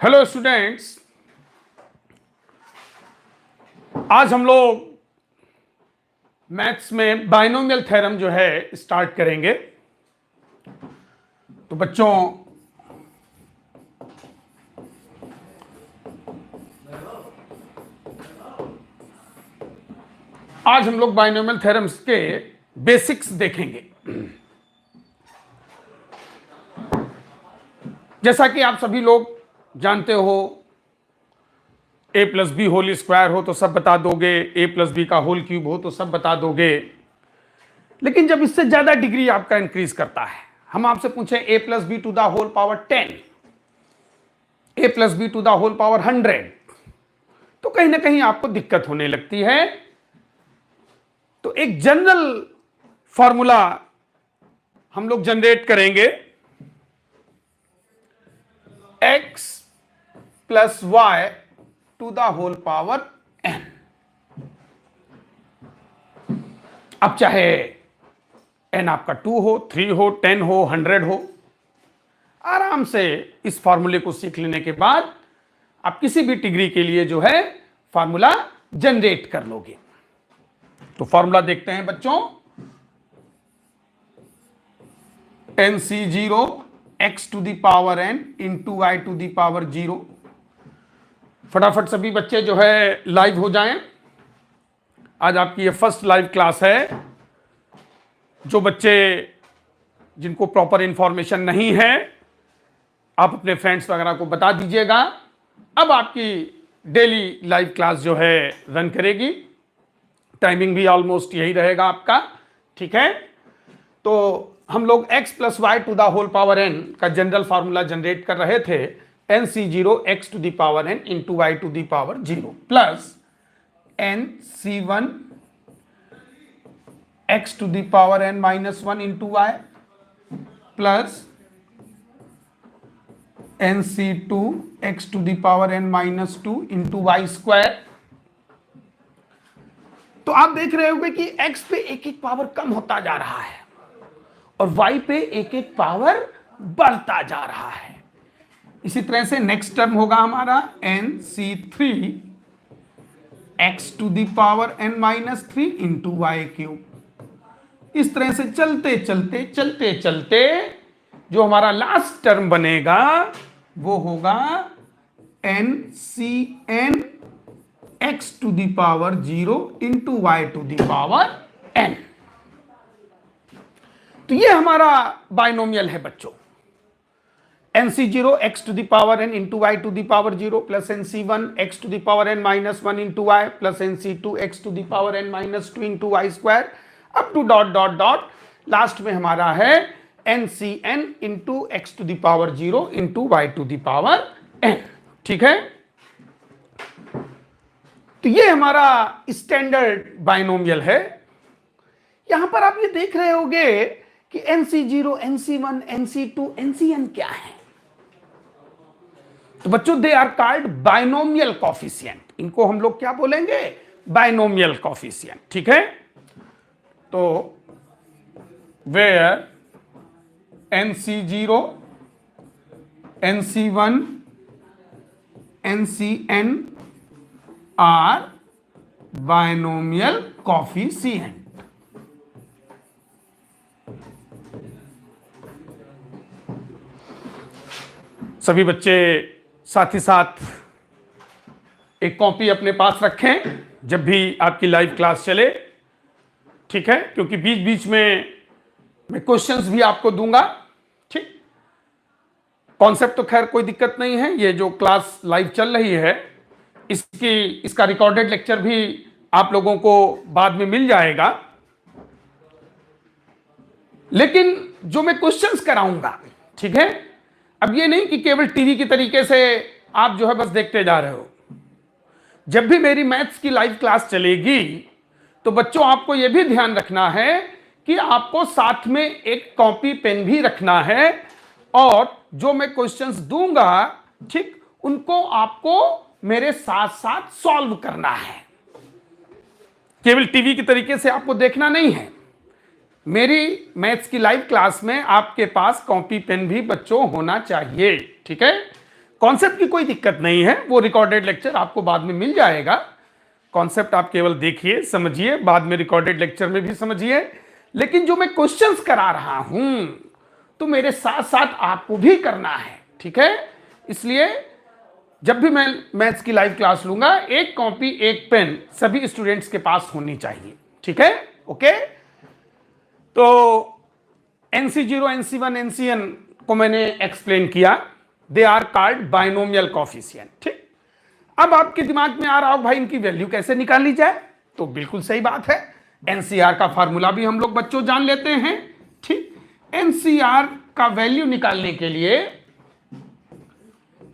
Hello students, आज हम लोग मैथ्स में बाइनोमियल थ्योरम जो है स्टार्ट करेंगे। तो बच्चों, आज हम लोग बाइनोमियल थ्योरम्स के बेसिक्स देखेंगे। जैसा कि आप सभी लोग जानते हो, a plus b whole square हो तो सब बता दोगे, a प्लस बी का होल क्यूब हो तो सब बता दोगे। लेकिन जब इससे ज्यादा डिग्री आपका इंक्रीज करता है, हम आपसे पूछे a plus b to the whole power 10, a plus b to the whole power 100, तो कहीं ना कहीं आपको दिक्कत होने लगती है। तो एक जनरल फॉर्मूला हम लोग जनरेट करेंगे, x plus y to the whole power n। अब चाहे n आपका 2 हो, 3 हो, 10 हो, 100 हो, आराम से इस फॉर्मूले को सीख लेने के बाद आप किसी भी डिग्री के लिए जो है फॉर्मूला जनरेट कर लोगे। तो फॉर्मूला देखते हैं बच्चों, NC0 x to the power n into y to the power 0। फटाफट सभी बच्चे जो है लाइव हो जाएं। आज आपकी ये फर्स्ट लाइव क्लास है। जो बच्चे जिनको प्रॉपर इंफॉर्मेशन नहीं है, आप अपने फ्रेंड्स वगैरह को बता दीजिएगा। अब आपकी डेली लाइव क्लास जो है रन करेगी। टाइमिंग भी ऑलमोस्ट यही रहेगा आपका, ठीक है। तो हम लोग x plus y to the whole power n का जनरल फार्मूला जनरेट कर रहे थे। NC0 x to the power n into y to the power 0 plus NC1 x to the power n minus 1 into y plus NC2 x to the power n minus 2 into y square. तो आप देख रहे होंगे कि x पे एक एक power कम होता जा रहा है और y पे एक एक पावर बढ़ता जा रहा है। इसी तरह से नेक्स्ट टर्म होगा हमारा NC3 x to the power n minus 3 into y cube. इस तरह से चलते चलते चलते चलते जो हमारा लास्ट टर्म बनेगा वो होगा NCn x to the power 0 into y to the power n। तो ये हमारा बाइनोमियल है बच्चों। NC0 x to the power n into y to the power 0 plus NC1 x to the power n minus 1 into y plus NC2 x to the power n minus 2 into y square up to dot dot dot. Last में हमारा है NCn into x to the power 0 into y to the power n, ठीक है। तो ये हमारा standard binomial है। यहां पर आप ये देख रहे होंगे कि NC0, NC1, NC2, NCn क्या है। तो बच्चों, they are called binomial coefficient. इनको हम लोग क्या बोलेंगे? बाइनोमियल कॉफिशिएंट, ठीक है। तो where NC0, NC1, NCn are binomial coefficient. सभी बच्चे साथ ही साथ एक कॉपी अपने पास रखें जब भी आपकी लाइव क्लास चले, ठीक है, क्योंकि बीच बीच में मैं क्वेश्चंस भी आपको दूंगा, ठीक। कॉन्सेप्ट तो खैर कोई दिक्कत नहीं है। ये जो क्लास लाइव चल रही है इसका रिकॉर्डेड लेक्चर भी आप लोगों को बाद में मिल जाएगा। लेकिन जो मैं क्वेश्चंस कराऊंगा, ठीक है, अब ये नहीं कि केवल टीवी की तरीके से आप जो है बस देखते जा रहे हो। जब भी मेरी मैथ्स की लाइव क्लास चलेगी तो बच्चों आपको यह भी ध्यान रखना है कि आपको साथ में एक कॉपी पेन भी रखना है और जो मैं क्वेश्चंस दूंगा, ठीक, उनको आपको मेरे साथ साथ सॉल्व करना है। केवल टीवी की तरीके से आपको देखना नहीं है। मेरी मैथ्स की लाइव क्लास में आपके पास कॉपी पेन भी बच्चों होना चाहिए, ठीक है। कॉन्सेप्ट की कोई दिक्कत नहीं है, वो रिकॉर्डेड लेक्चर आपको बाद में मिल जाएगा। कॉन्सेप्ट आप केवल देखिए, समझिए, बाद में रिकॉर्डेड लेक्चर में भी समझिए। लेकिन जो मैं क्वेश्चंस करा रहा हूं तो मेरे साथ साथ आपको भी करना है, ठीक है। इसलिए जब भी मैं मैथ्स की लाइव क्लास लूंगा, एक कॉपी एक पेन सभी स्टूडेंट्स के पास होनी चाहिए, ठीक है। ओके, तो NC0, NC1, NCN को मैंने एक्सप्लेन किया। They are called binomial coefficient, ठीक। अब आपके दिमाग में आ रहा हो भाई इनकी वैल्यू कैसे निकाली जाए, तो बिल्कुल सही बात है। NCR का फार्मूला भी हम लोग बच्चों जान लेते हैं, ठीक। NCR का वैल्यू निकालने के लिए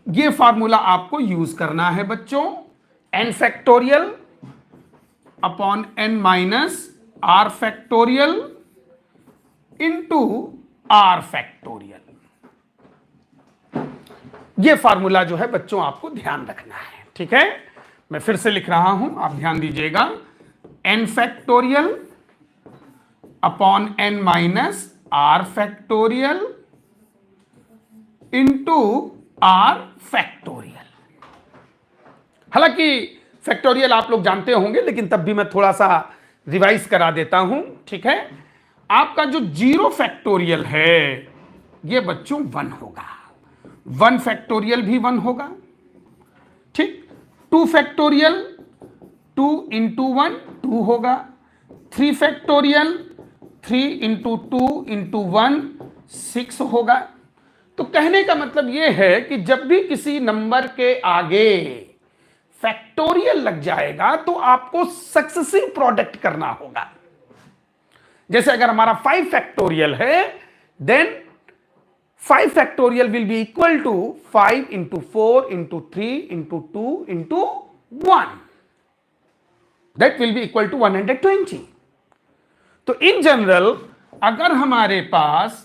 ये फार्मूला आपको यूज करना है बच्चों, n factorial upon n minus r factorial into r factorial. ये फार्मूला जो है बच्चों आपको ध्यान रखना है, ठीक है। मैं फिर से लिख रहा हूं, आप ध्यान दीजिएगा। n factorial upon n minus r factorial into r factorial. हालांकि फैक्टोरियल आप लोग जानते होंगे, लेकिन तब भी मैं थोड़ा सा रिवाइज करा देता हूं, ठीक है। आपका जो 0 फैक्टोरियल है ये बच्चों 1 होगा, 1 फैक्टोरियल भी 1 होगा, ठीक। 2 फैक्टोरियल 2 इंटू 1 2 होगा, 3 फैक्टोरियल 3 इंटू 2 इंटू 1 6 होगा। तो कहने का मतलब यह है कि जब भी किसी नंबर के आगे फैक्टोरियल लग जाएगा तो आपको सक्सेसिव प्रोडक्ट करना होगा। जैसे अगर हमारा 5 फैक्टोरियल है, then 5 factorial will be equal to 5 into 4 into 3 into 2 into 1, that will be equal to 120। तो इन जनरल अगर हमारे पास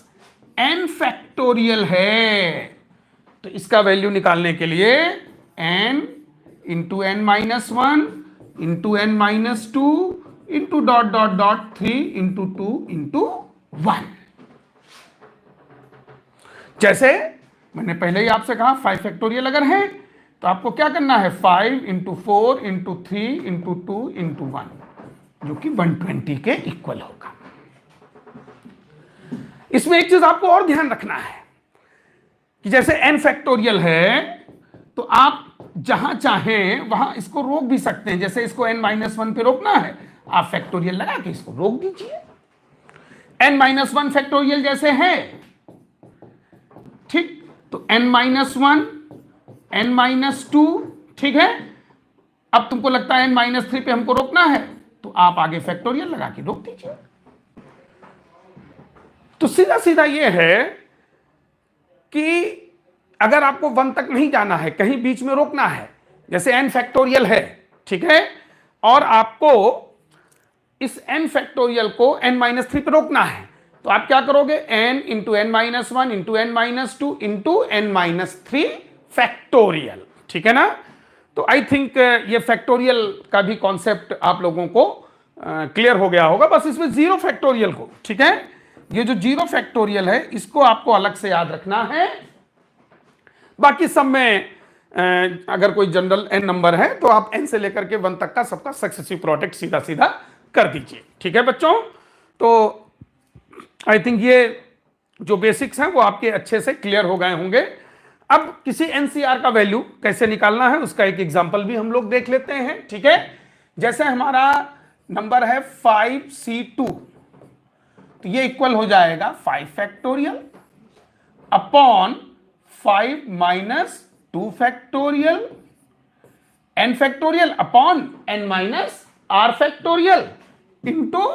n फैक्टोरियल है तो इसका वैल्यू निकालने के लिए n into n minus 1 into n minus 2 into dot dot dot 3 into 2 into 1। जैसे मैंने पहले ही आपसे कहा 5 फैक्टोरियल अगर है तो आपको क्या करना है, 5 इंटू 4 इंटू 3 इंटू 2 इंटू 1, जो कि 120 के इक्वल होगा। इसमें एक चीज आपको और ध्यान रखना है कि जैसे n फैक्टोरियल है तो आप जहां चाहें वहां इसको रोक भी सकते हैं। जैसे इसको n माइनस 1 पे रोकना है, आप फैक्टोरियल लगा के इसको रोक दीजिए। n माइनस 1 फैक्टोरियल जैसे है, ठीक, तो n माइनस 1 n माइनस 2, ठीक है। अब तुमको लगता है n माइनस 3 पे हमको रोकना है तो आप आगे फैक्टोरियल लगा के रोक दीजिए। तो सीधा सीधा यह है कि अगर आपको 1 तक नहीं जाना है, कहीं बीच में रोकना है, जैसे n फैक्टोरियल है, ठीक है, और आपको इस n फैक्टोरियल को n माइनस 3 पे रोकना है, तो आप क्या करोगे, n into n minus 1 into n minus 2 into n minus 3 factorial, ठीक है ना। तो आई थिंक ये फैक्टोरियल का भी कॉन्सेप्ट आप लोगों को क्लियर हो गया होगा। बस इसमें 0 फैक्टोरियल को, ठीक है, ये जो 0 फैक्टोरियल है इसको आपको अलग से याद रखना है। बाकी सब में अगर कोई जनरल n नंबर है तो आप n से लेकर के 1 तक का सबका सक्सेसिव प्रोडक्ट सीधा सीधा कर दीजिए, ठीक है बच्चों। तो आई थिंक ये जो बेसिक्स हैं वो आपके अच्छे से क्लियर हो गए होंगे। अब किसी NCR का वैल्यू कैसे निकालना है उसका एक एग्जांपल भी हम लोग देख लेते हैं, ठीक है। जैसे हमारा नंबर है 5C2, तो ये इक्वल हो जाएगा 5 factorial upon 5 minus 2 factorial n factorial upon n minus r factorial into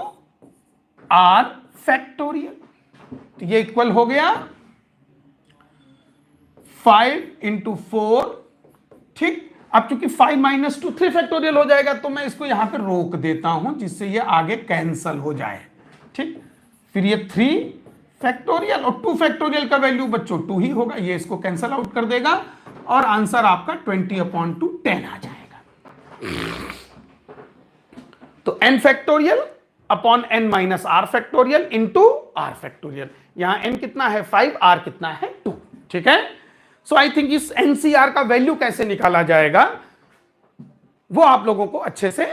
r factorial. तो ये इक्वल हो गया 5 इंटू 4, ठीक। अब चूंकि 5 माइनस 2 3 फैक्टोरियल हो जाएगा तो मैं इसको यहां पे रोक देता हूं जिससे ये आगे कैंसल हो जाए, ठीक। फिर ये 3 फैक्टोरियल और 2 फैक्टोरियल का वैल्यू बच्चों 2 ही होगा, ये इसको कैंसल आउट कर देगा और आंसर आपका 20/2 10 आ जाएगा। तो n factorial upon n minus r factorial into r factorial. यहां n कितना है 5, r कितना है 2, ठीक है। सो आई थिंक इस एनसीआर का वैल्यू कैसे निकाला जाएगा वो आप लोगों को अच्छे से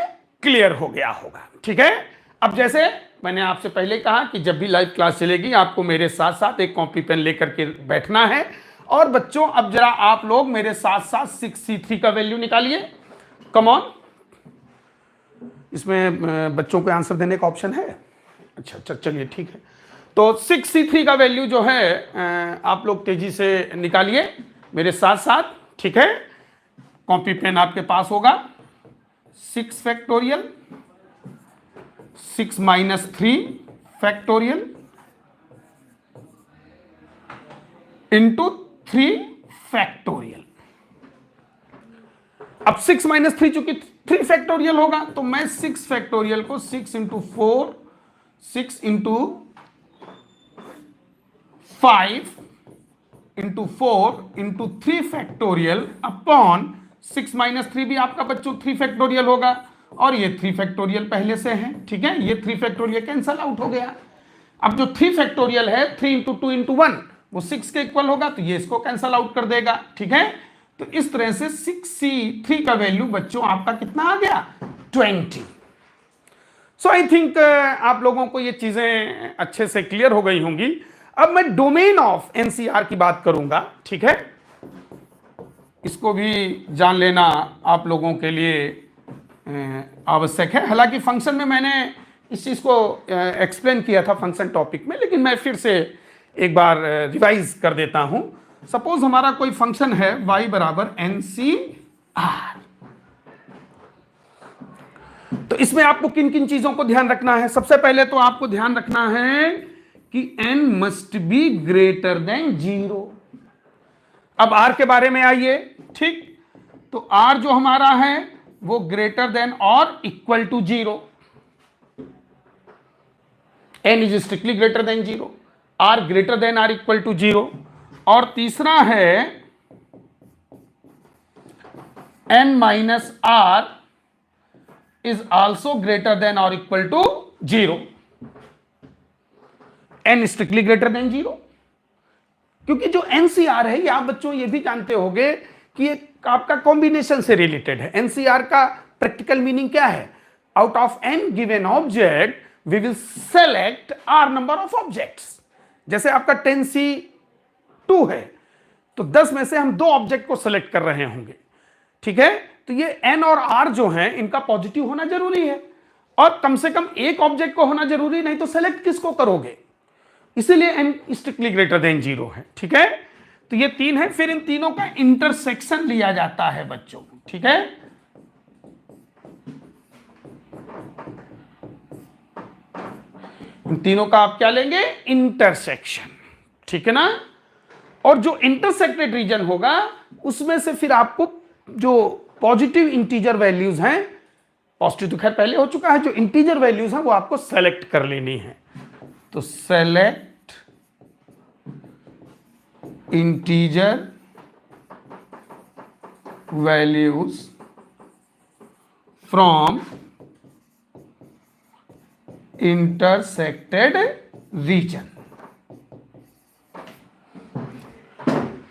क्लियर हो गया होगा। ठीक है, अब जैसे मैंने आपसे पहले कहा कि जब भी लाइव क्लास चलेगी आपको मेरे साथ साथ एक कॉपी पेन लेकर के बैठना है। और बच्चों अब जरा आप लोग मेरे साथ साथ 6c3 का वैल्यू निकालिए। कम ऑन, इसमें बच्चों को आंसर देने का ऑप्शन है? अच्छा चलिए ठीक है। तो 6c3 का वैल्यू जो है आप लोग तेजी से निकालिए मेरे साथ साथ। ठीक है, कॉपी पेन आपके पास होगा। 6 factorial 6 minus 3 factorial into 3 factorial. अब 6 माइनस 3 चूंकि 3 फैक्टोरियल होगा तो मैं 6 फैक्टोरियल को 6 into 4 6 into 5 into 4 into 3 factorial upon 6 minus 3 भी आपका बच्चों 3 फैक्टोरियल होगा और ये 3 फैक्टोरियल पहले से है। ठीक है, ये 3 फैक्टोरियल कैंसल आउट हो गया। अब जो 3 फैक्टोरियल है 3 इंटू 2 इंटू 1 वो 6 के इक्वल होगा तो ये इसको कैंसल आउट कर देगा। ठीक है, तो इस तरह से 6c3 का वैल्यू बच्चों आपका कितना आ गया? 20। सो आई थिंक आप लोगों को ये चीजें अच्छे से क्लियर हो गई होंगी। अब मैं डोमेन ऑफ एनसीआर की बात करूंगा। ठीक है, इसको भी जान लेना आप लोगों के लिए आवश्यक है। हालांकि फंक्शन में मैंने इस चीज को एक्सप्लेन किया था फंक्शन टॉपिक में, लेकिन मैं फिर से एक बार रिवाइज कर देता हूं। सपोज हमारा कोई फंक्शन है y बराबर NCR, तो इसमें आपको किन किन चीजों को ध्यान रखना है? सबसे पहले तो आपको ध्यान रखना है कि n must be greater than 0। अब r के बारे में आइए। ठीक, तो r जो हमारा है वो ग्रेटर देन और equal to 0। n is strictly greater than 0, r greater than or equal to 0। और तीसरा है n minus r is also greater than और equal to 0। n strictly greater than 0, क्योंकि जो एनसीआर है ये आप बच्चों ये भी जानते होंगे कि ये आपका कॉम्बिनेशन से रिलेटेड है। एनसीआर का प्रैक्टिकल मीनिंग क्या है? Out of n given object we will select r number of objects. जैसे आपका 10c2 है तो 10 में से हम 2 ऑब्जेक्ट को सेलेक्ट कर रहे होंगे। ठीक है, तो ये n और r जो है इनका पॉजिटिव होना जरूरी है और कम से कम एक ऑब्जेक्ट को होना जरूरी, नहीं तो सेलेक्ट किसको करोगे? इसीलिए n स्ट्रिक्टली ग्रेटर देन 0 है। ठीक है, तो ये 3 है। फिर इन तीनों का इंटरसेक्शन लिया जाता है बच्चों। ठीक है, इन तीनों का आप क्या लेंगे? इंटरसेक्शन। ठीक है ना, और जो इंटरसेक्टेड रीजन होगा उसमें से फिर आपको जो पॉजिटिव इंटीजर वैल्यूज हैं, पॉजिटिव तो खैर पहले हो चुका है, जो इंटीजर वैल्यूज हैं वो आपको सेलेक्ट कर लेनी है। तो select integer values from intersected region.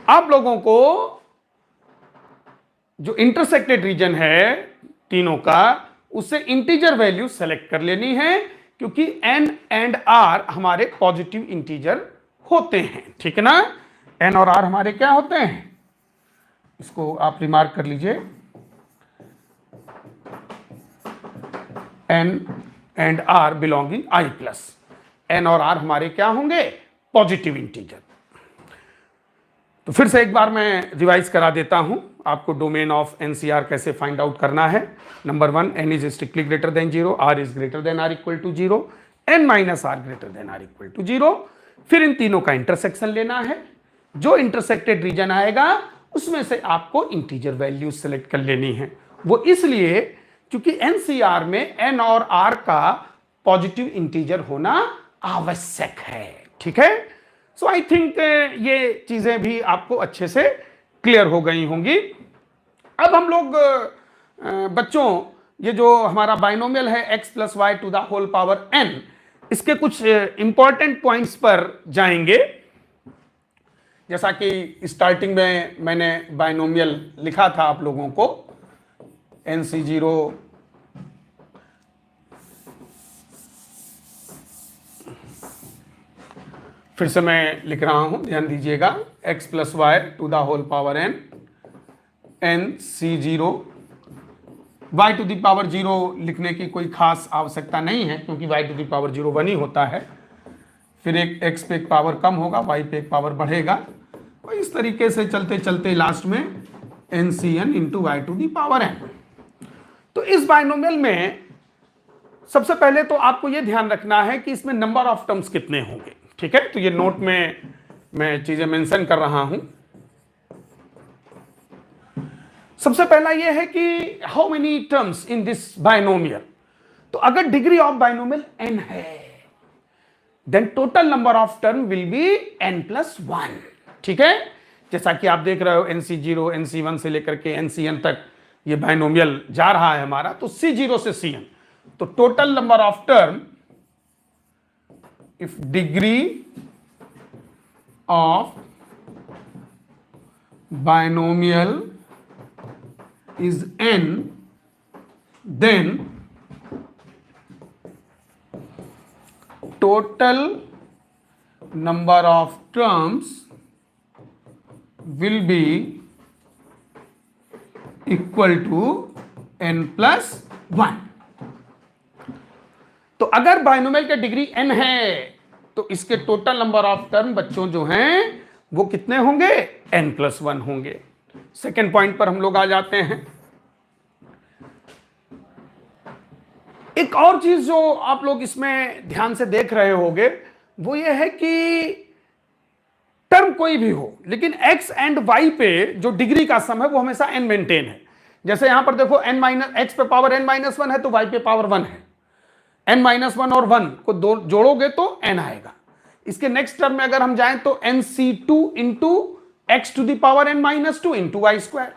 आप लोगों को जो इंटरसेक्टेड रीजन है तीनों का, उससे इंटीजर वैल्यू सेलेक्ट कर लेनी है, क्योंकि n एंड r हमारे पॉजिटिव इंटीजर होते हैं। ठीक है ना, n और r हमारे क्या होते हैं? इसको आप रिमार्क कर लीजिए। n and r belonging i plus, n और r हमारे क्या होंगे? Positive integer. तो फिर से एक बार मैं रिवाइज करा देता हूं आपको डोमेन ऑफ एनसीआर कैसे फाइंड आउट करना है। Number 1, n is strictly greater than 0, r is greater than or equal to 0, n minus r greater than or equal to 0। फिर इन तीनों का इंटरसेक्शन लेना है। जो इंटरसेक्टेड रीजन आएगा उसमें से आपको इंटीजर वैल्यू सेलेक्ट कर लेनी है। वो इसलिए क्योंकि एनसीआर में n और r का पॉजिटिव इंटीजर होना आवश्यक है। ठीक है, सो आई थिंक ये चीजें भी आपको अच्छे से क्लियर हो गई होंगी। अब हम लोग बच्चों ये जो हमारा बाइनोमियल है x plus y to the whole power n, इसके कुछ इंपॉर्टेंट पॉइंट्स पर जाएंगे। जैसा कि स्टार्टिंग में मैंने बाइनोमियल लिखा था आप लोगों को, NC0 फिर से मैं लिख रहा हूं, ध्यान दीजिएगा, x + y to the whole power n, NC0 y to the power 0 लिखने की कोई खास आवश्यकता नहीं है, क्योंकि y टू द पावर 0 1 ही होता है। फिर एक x पे एक पावर कम होगा, y पे एक पावर बढ़ेगा, और इस तरीके से चलते चलते लास्ट में NCn into y to the power n। तो इस बाइनोमियल में सबसे पहले तो आपको यह ध्यान रखना है कि इसमें नंबर ऑफ टर्म्स कितने होंगे, ठीक है। तो ये नोट में मैं चीजें मेंशन कर रहा हूं। सबसे पहला यह है कि how many terms in this binomial. तो अगर डिग्री ऑफ बाइनोमियल n है, then total number of term will be n+1, ठीक है। जैसा कि आप देख रहे हो NC0 NC1 से लेकर के NCn तक ये बाइनोमियल जा रहा है हमारा, तो C0 से Cn, तो total number of term, if degree of binomial is n, then total number of terms will be equal to n+1। तो अगर बाइनोमियल की डिग्री n है तो इसके टोटल नंबर ऑफ टर्म बच्चों जो हैं वो कितने होंगे, n+1 होंगे। सेकेंड पॉइंट पर हम लोग आ जाते हैं। एक और चीज जो आप लोग इसमें ध्यान से देख रहे होंगे वो ये है कि टर्म कोई भी हो, लेकिन x एंड y पे जो डिग्री का सम है वो हमेशा n मेंटेन है। जैसे यहां पर देखो x पे पावर n-1 है तो y पे पावर 1 है, n-1 और 1 को जोड़ोगे तो n आएगा। इसके नेक्स्ट टर्म में अगर हम जाएं तो NC2 into x to the power n-2 into y square.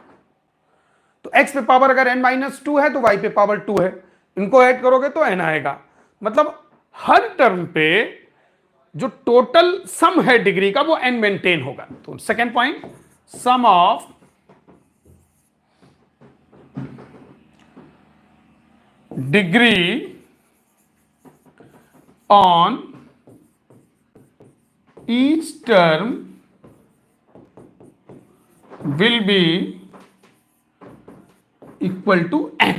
तो x पे पावर अगर n-2 है तो y पे पावर 2 है, इनको ऐड करोगे तो n आएगा। मतलब हर टर्म पे जो टोटल सम है डिग्री का वो n मेंटेन होगा। तो second point, sum of degree on each term will be equal to n।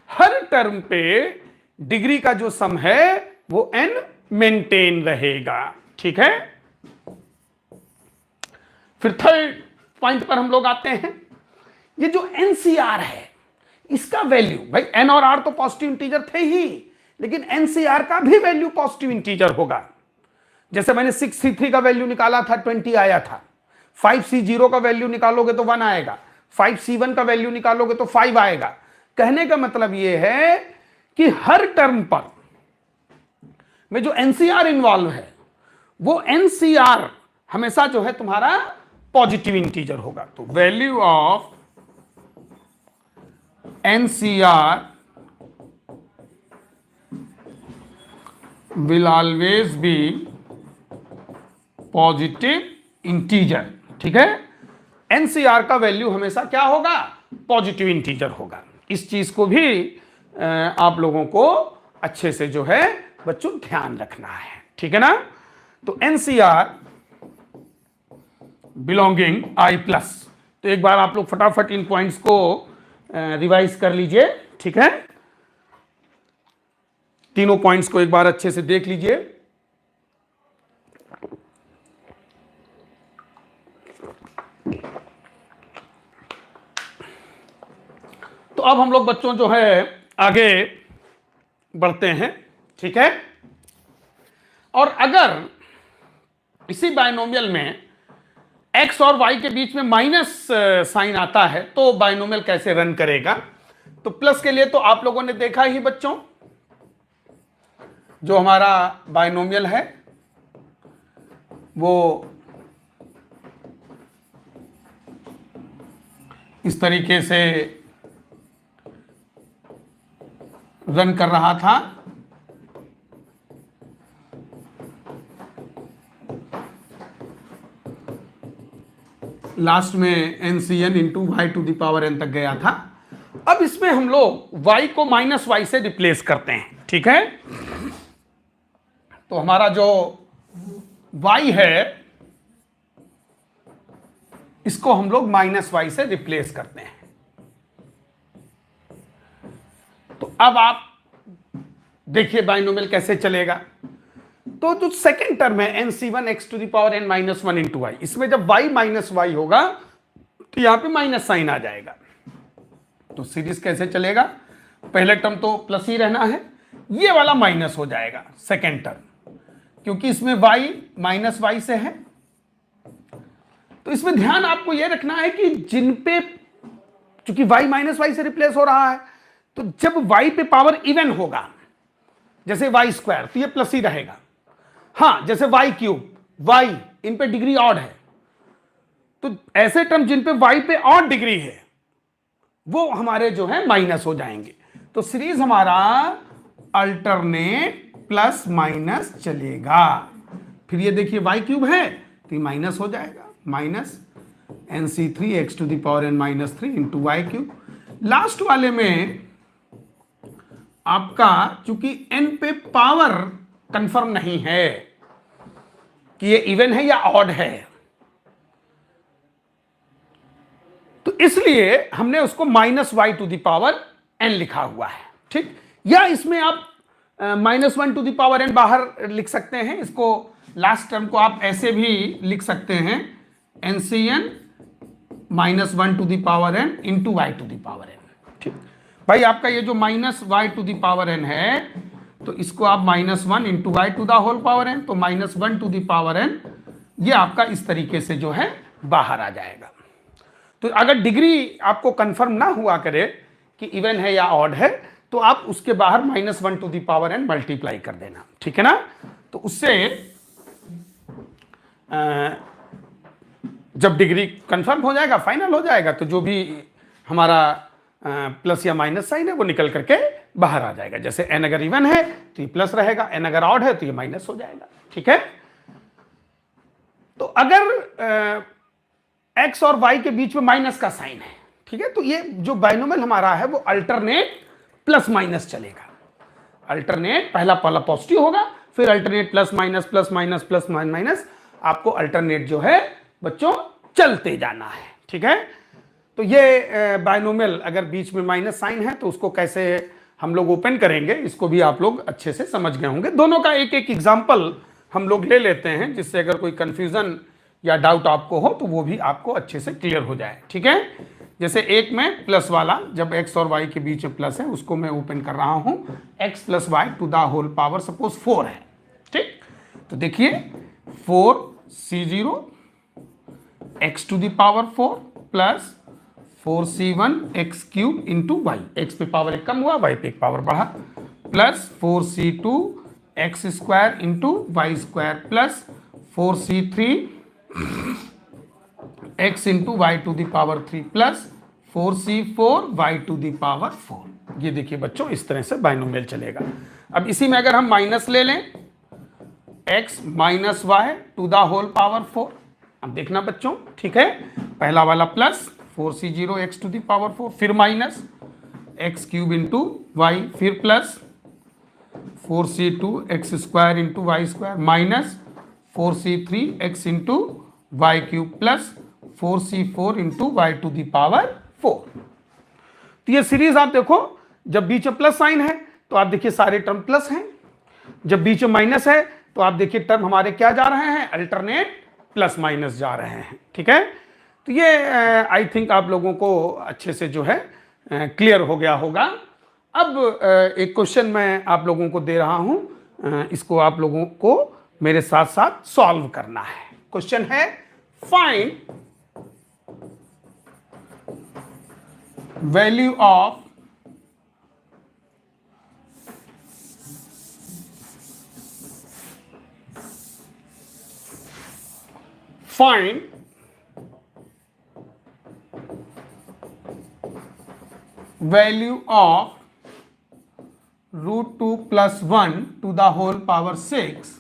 हर टर्म पे डिग्री का जो सम है वो n मेंटेन रहेगा, ठीक है। फिर थर्ड पॉइंट पर हम लोग आते हैं। ये जो NCR है इसका वैल्यू, भाई n और r तो पॉजिटिव इंटीजर थे ही, लेकिन NCR का भी वैल्यू पॉजिटिव इंटीजर होगा। जैसे मैंने 6C3 का वैल्यू निकाला था 20 आया था, 5C0 का वैल्यू निकालोगे तो 1 आएगा, 5C1 का वैल्यू निकालोगे तो 5 आएगा। कहने का मतलब यह है कि हर टर्म पर में जो NCR इन्वॉल्व है वो NCR हमेशा जो है तुम्हारा पॉजिटिव इंटीजर होगा। तो value of NCR will always be positive integer, ठीक है। NCR का वैल्यू हमेशा क्या होगा, पॉजिटिव इंटीजर होगा। इस चीज को भी आप लोगों को अच्छे से जो है बच्चों ध्यान रखना है, ठीक है ना। तो NCR बिलोंगिंग I+, तो एक बार आप लोग फटाफट इन पॉइंट्स को रिवाइज कर लीजिए, ठीक है। तीनों पॉइंट्स को एक बार अच्छे से देख लीजिए। तो अब हम लोग बच्चों जो है आगे बढ़ते हैं, ठीक है। और अगर इसी बाइनोमियल में x और y के बीच में माइनस साइन आता है तो बाइनोमियल कैसे रन करेगा। तो प्लस के लिए तो आप लोगों ने देखा ही बच्चों, जो हमारा बाइनोमियल है वो इस तरीके से रन कर रहा था। लास्ट में n c n into y to the power n तक गया था। अब इसमें हम लोग y को माइनस वाई से रिप्लेस करते हैं, ठीक है। तो हमारा जो y है इसको हम लोग माइनस वाई से रिप्लेस करते हैं। तो अब आप देखिए बाइनोमियल कैसे चलेगा। तो जो सेकेंड टर्म है n c one x to the power n minus one into y, इसमें जब y माइनस वाई होगा तो यहां पे माइनस साइन आ जाएगा। तो सीरीज कैसे चलेगा, पहले टर्म तो प्लस ही रहना है, ये वाला माइनस हो जाएगा सेकेंड टर्म, क्योंकि इसमें y माइनस वाई से है। तो इसमें ध्यान आपको यह रखना है कि जिन पे, चूंकि y माइनस वाई से रिप्लेस हो रहा है, तो जब y पे पावर इवन होगा, जैसे y स्क्वायर, तो ये प्लस ही रहेगा। हाँ, जैसे y क्यूब, y इन पे डिग्री ऑड है, तो ऐसे टर्म जिन पे y पे ऑड डिग्री है वो हमारे जो है माइनस हो जाएंगे। तो सीरीज हमारा अल्टरनेट प्लस माइनस चलेगा। फिर ये देखिए y क्यूब है तो ये माइनस हो जाएगा, minus n c three x to the power n minus three into y cube. Last वाले में आपका चूंकि n पे पावर कंफर्म नहीं है कि ये इवन है या ऑड है, तो इसलिए हमने उसको minus y to the power n लिखा हुआ है, ठीक। या इसमें आप minus one to the power n बाहर लिख सकते हैं। इसको लास्ट टर्म को आप ऐसे भी लिख सकते हैं, n c n minus one to the power n into y to the power n, ठीक। भाई आपका ये जो minus y to the power n है, तो इसको आप minus one into y to the whole power n, तो minus one to the power n, ये आपका इस तरीके से जो है बाहर आ जाएगा। तो अगर डिग्री आपको कंफर्म ना हुआ करे कि इवन है या ऑड है, तो आप उसके बाहर minus one to the power n multiply कर देना, ठीक है ना। तो उससे जब डिग्री कंफर्म हो जाएगा, फाइनल हो जाएगा, तो जो भी हमारा प्लस या माइनस साइन है वो निकल करके बाहर आ जाएगा। जैसे n अगर इवन है तो ये प्लस रहेगा, n अगर ऑड है तो ये माइनस हो जाएगा, ठीक है। तो अगर x और y के बीच में माइनस का साइन है, ठीक है, तो ये जो बाइनोमियल हमारा है वो अल्टरनेट प्लस माइनस चलेगा। अल्टरनेट पहला पॉजिटिव होगा, फिर alternate plus minus plus minus plus minus, आपको अल्टरनेट जो है बच्चों चलते जाना है, ठीक है। तो ये बाइनोमियल अगर बीच में माइनस साइन है तो उसको कैसे हम लोग ओपन करेंगे, इसको भी आप लोग अच्छे से समझ गए होंगे। दोनों का एक एक एग्जाम्पल हम लोग ले लेते हैं, जिससे अगर कोई कंफ्यूजन या डाउट आपको हो तो वो भी आपको अच्छे से क्लियर हो जाए, ठीक है। जैसे एक में प्लस वाला, जब x और y के बीच में प्लस है, उसको मैं ओपन कर रहा हूं, x plus y to the whole power suppose 4 है, ठीक। तो देखिए 4c0 x to the power 4 plus 4c1 x cube into y, x पे पावर एक कम हुआ, वाई पे एक पावर बढ़ा, plus 4c2 x square into y square plus 4c3 x into y to the power 3 plus 4c4 y to the power 4। ये देखिए बच्चों इस तरह से बाइनोमियल चलेगा। अब इसी में अगर हम माइनस ले लें, x minus y to the whole power 4, अब देखना बच्चों, ठीक है, पहला वाला plus 4c0 x to the power 4, फिर minus x cube into y, फिर plus 4c2 x square into y square minus 4c3 x into y cube plus 4c4 into y to the power 4। तो ये series आप देखो, जब बीच में plus sign है तो आप देखिए सारे टर्म प्लस हैं, जब बीच में माइनस है तो आप देखिए टर्म हमारे क्या जा रहे हैं, अल्टरनेट प्लस माइनस जा रहे हैं, ठीक है। तो ये आई थिंक आप लोगों को अच्छे से जो है क्लियर हो गया होगा। अब एक क्वेश्चन मैं आप लोगों को दे रहा हूं, इसको आप लोगों को मेरे साथ साथ सॉल्व करना है। क्वेश्चन है find value of find value of root 2 plus 1 to the whole power 6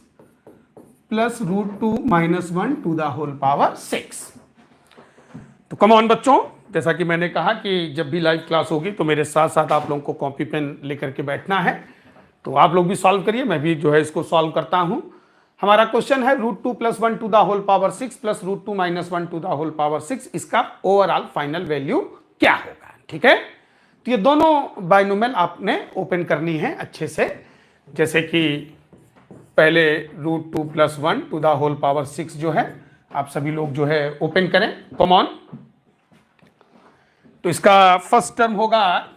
plus root 2 minus 1 to the whole power 6। तो कम ऑन बच्चों, जैसा कि मैंने कहा कि जब भी लाइव क्लास होगी तो मेरे साथ साथ आप लोगों को कॉपी पेन लेकर के बैठना है। तो आप लोग भी सॉल्व करिए, मैं भी जो है इसको सॉल्व करता हूं। हमारा क्वेश्चन है √2 + 1 to the whole power 6 plus √2 - 1 to the whole power 6, इसका ओवरऑल फाइनल वैल्यू क्या होगा। ठीक है, तो ये दोनों बाइनोमियल आपने ओपन करनी है अच्छे से। जैसे कि पहले √2 + 1 टू द होल पावर 6 जो है आप सभी लोग जो है ओपन करें, कम ऑन। तो इसका फर्स्ट टर्म होगा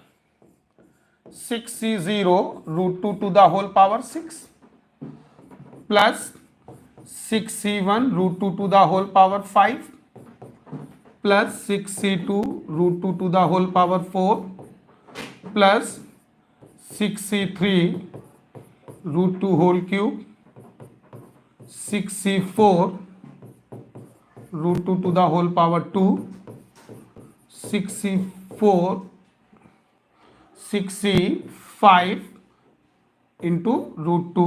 6c0 √2 to the whole power 6 plus 6c1 √2 to the whole power 5 plus 6c2 √2 to the whole power 4 plus 6c3 √2 whole cube 6c4 √2 to the whole power 2 6c5 into √2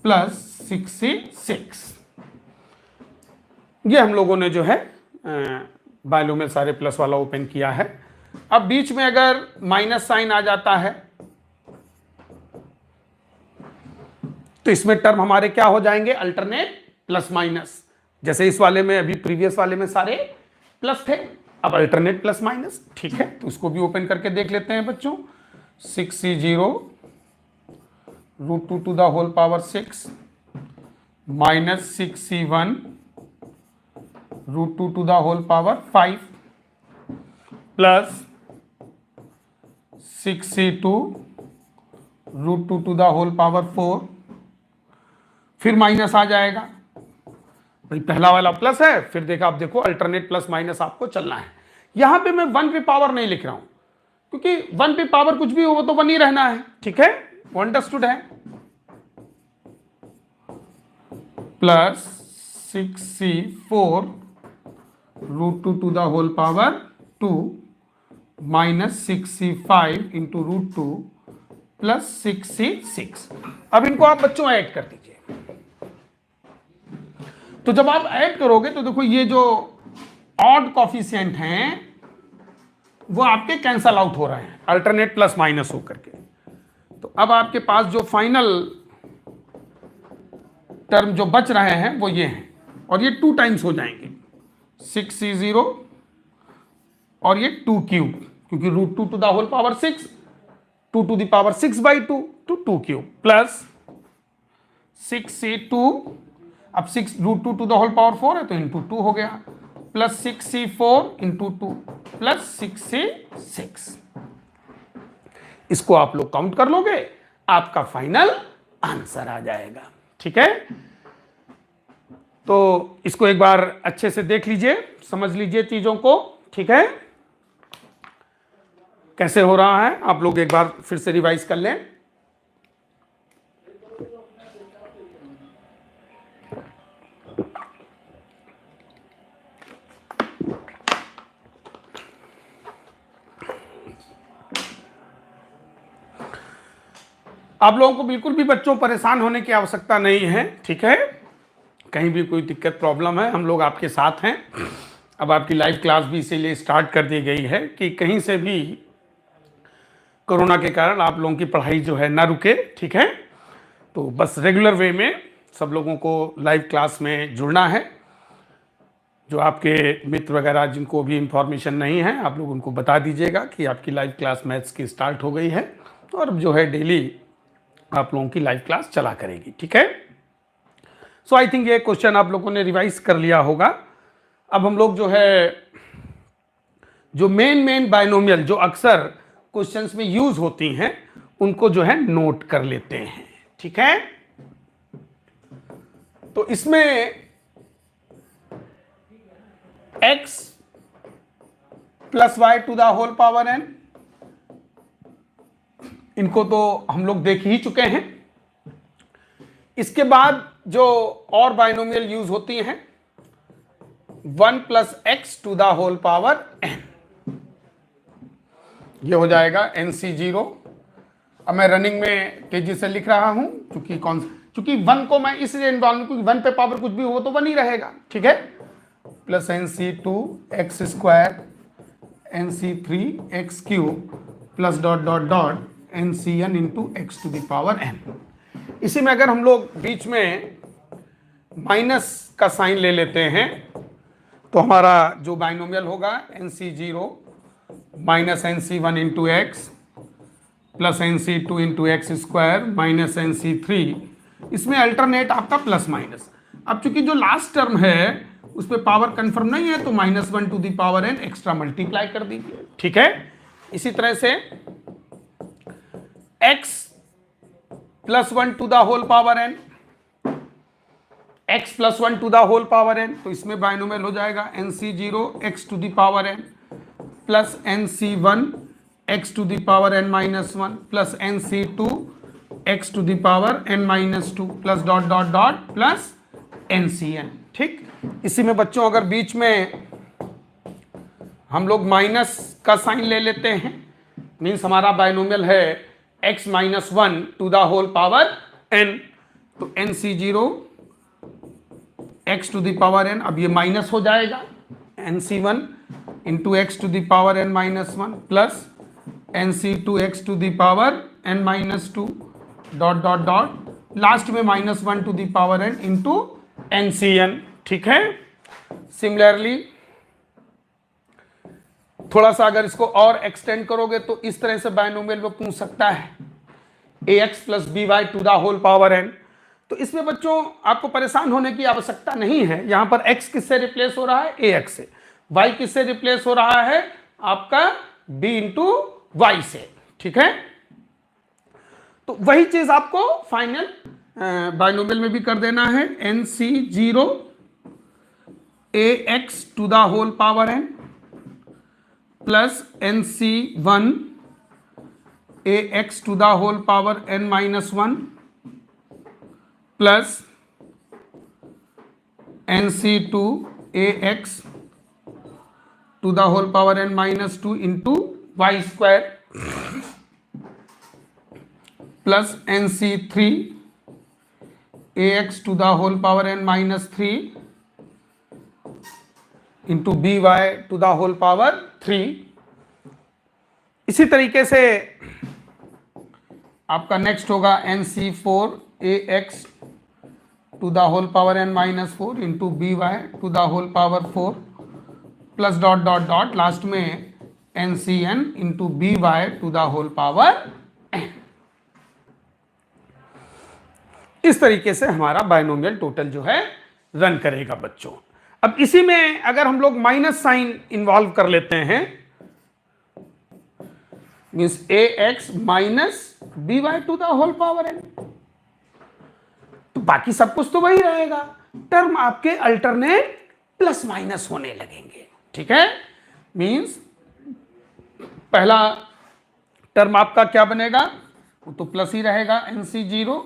plus 6c6। ये हम लोगों ने जो है buy low में सारे plus वाला open किया है। अब बीच में अगर माइनस साइन आ जाता है तो इसमें टर्म हमारे क्या हो जाएंगे, अल्टरनेट प्लस माइनस। जैसे इस वाले में, अभी प्रीवियस वाले में सारे प्लस थे, अब अल्टरनेट प्लस माइनस। ठीक है, तो इसको भी ओपन करके देख लेते हैं बच्चों। 6c0 √2 to the whole power 6 minus 6c1 √2 to the whole power 5 plus 6c2 √2 to the whole power 4, फिर माइनस आ जाएगा। भाई पहला वाला प्लस है, फिर देखा, आप देखो अल्टरनेट प्लस माइनस आपको चलना है। यहां पे मैं 1 पे पावर नहीं लिख रहा हूं, क्योंकि 1 पे पावर कुछ भी हो वो तो 1 ही रहना है। ठीक है, वो अंडरस्टूड है। Plus 6c4 √2 to the whole power 2 minus 6c5 into √2 plus 6c6। अब इनको आप बच्चों ऐड कर दीजिए। तो जब आप ऐड करोगे तो देखो ये जो ऑड कॉफिशिएंट हैं वो आपके कैंसल आउट हो रहे हैं अल्टरनेट प्लस माइनस होकर के। तो अब आपके पास जो फाइनल टर्म जो बच रहे हैं वो ये हैं, और ये 2 टाइम्स हो जाएंगे, 6c0 और ये 2 क्यूब, क्योंकि √2 to the whole power 6, 2 to the power 6/2 तो 2 क्यूब प्लस 6c2, अब 6 √2 टू द होल पावर 4 है तो इंटू 2 हो गया, plus 6c4 into 2 plus 6c6। इसको आप लोग काउंट कर लोगे, आपका फाइनल आंसर आ जाएगा। ठीक है, तो इसको एक बार अच्छे से देख लीजिए, समझ लीजिए चीजों को। ठीक है, कैसे हो रहा है आप लोग एक बार फिर से रिवाइज कर लें। आप लोगों को बिल्कुल भी बच्चों परेशान होने की आवश्यकता नहीं है। ठीक है, कहीं भी कोई दिक्कत प्रॉब्लम है हम लोग आपके साथ हैं। अब आपकी लाइव क्लास भी इसीलिए स्टार्ट कर दी गई है कि कहीं से भी कोरोना के कारण आप लोगों की पढ़ाई जो है ना रुके। ठीक है, तो बस रेगुलर वे में सब लोगों को लाइव क्लास में जुड़ना है। जो आपके मित्र वगैरह जिनको भी इंफॉर्मेशन नहीं है आप लोग उनको बता दीजिएगा कि आपकी लाइव क्लास मैथ्स की स्टार्ट हो गई है, और जो है डेली आप लोगों की लाइव क्लास चला करेगी। ठीक है, सो आई थिंक ये क्वेश्चन आप लोगों ने रिवाइज कर लिया होगा। अब हम लोग जो है जो मेन बाइनोमियल जो अक्सर क्वेश्चंस में यूज होती हैं उनको जो है नोट कर लेते हैं। ठीक है, तो इसमें x plus y to the whole power n, इनको तो हम लोग देख ही चुके हैं। इसके बाद जो और बाइनोमियल यूज होती हैं 1 plus x to the whole power n, ये हो जाएगा nc0। अब मैं रनिंग में तेजी से लिख रहा हूं क्योंकि 1 को मैं इसलिए इन्वॉल्व, क्योंकि 1 पे पावर कुछ भी हो तो 1 ही रहेगा। ठीक है, plus NC2 x square NC3 x cube plus dot dot dot NCn into x to the power n। इसी में अगर हम लोग बीच में माइनस का साइन ले लेते हैं तो हमारा जो बाइनोमियल होगा NC0 minus NC1 into x plus NC2 into x square minus NC3, इसमें अल्टरनेट आपका प्लस माइनस। अब चूंकि जो लास्ट टर्म है उस पर पावर कंफर्म नहीं है तो -1 to the power n extra multiply कर दीजिए, ठीक है। इसी तरह से x plus 1 to the whole power n, x plus 1 to the whole power n, तो इसमें बाइनोमियल हो जाएगा NC0 x to the power n plus NC1 x to the power n minus 1 plus NC2 x to the power n minus 2 plus dot dot dot plus NCn, ठीक। इसी में बच्चों अगर बीच में हम लोग माइनस का साइन ले लेते हैं, मीन्स हमारा बाइनोमियल है x minus 1 to the whole power n, तो NC0 x to the power n, अब ये माइनस हो जाएगा NC1 into x to the power n minus 1 plus NC2 x to the power n minus 2 dot dot dot last में -1 to the power n into NCn, ठीक है। Similarly थोड़ा सा अगर इसको और एक्सटेंड करोगे तो इस तरह से बाइनोमियल में पूछ सकता है ax plus by to the whole power n। तो इसमें बच्चों आपको परेशान होने की आवश्यकता नहीं है। यहां पर x किससे रिप्लेस हो रहा है, ax से, y किससे रिप्लेस हो रहा है आपका b इंटू वाई से, ठीक है। तो वही चीज आपको फाइनल बाइनोमियल में भी कर देना है, NC0 ax to the whole power n plus NC1 ax to the whole power n minus 1 plus NC2 ax to the whole power n minus 2 into y square plus NC3 ax to the whole power n minus 3 into by to the whole power 3। इसी तरीके से आपका next होगा NC4 ax to the whole power n minus 4 into by to the whole power 4 plus dot dot dot last में NCn into by to the whole power n। इस तरीके से हमारा बाइनोमियल टोटल जो है रन करेगा बच्चों। अब इसी में अगर हम लोग माइनस साइन इन्वॉल्व कर लेते हैं, means ax minus by to the whole power n, तो बाकी सब कुछ तो वही रहेगा, टर्म आपके अल्टरनेट प्लस माइनस होने लगेंगे, ठीक है। मीन्स पहला टर्म आपका क्या बनेगा, वो तो प्लस ही रहेगा NC0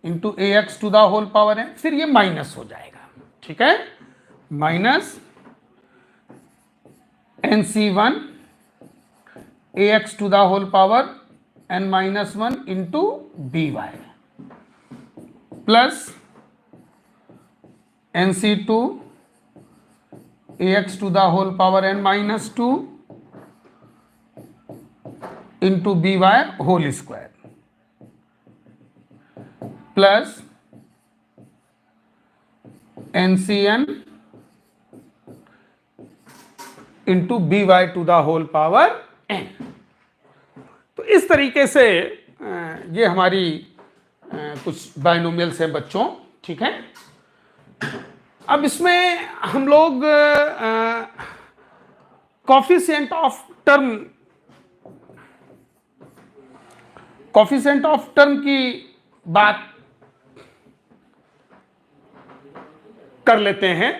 into ax to the whole power n, फिर ये माइनस हो जाएगा, ठीक है, minus NC1 ax to the whole power n minus 1 into by plus NC2 ax to the whole power n minus 2 into by whole square plus NCn into by to the whole power n। तो इस तरीके से ये हमारी कुछ binomials हैं बच्चों, ठीक है। अब इसमें हम लोग कॉफिशिएंट ऑफ टर्म की बात कर लेते हैं।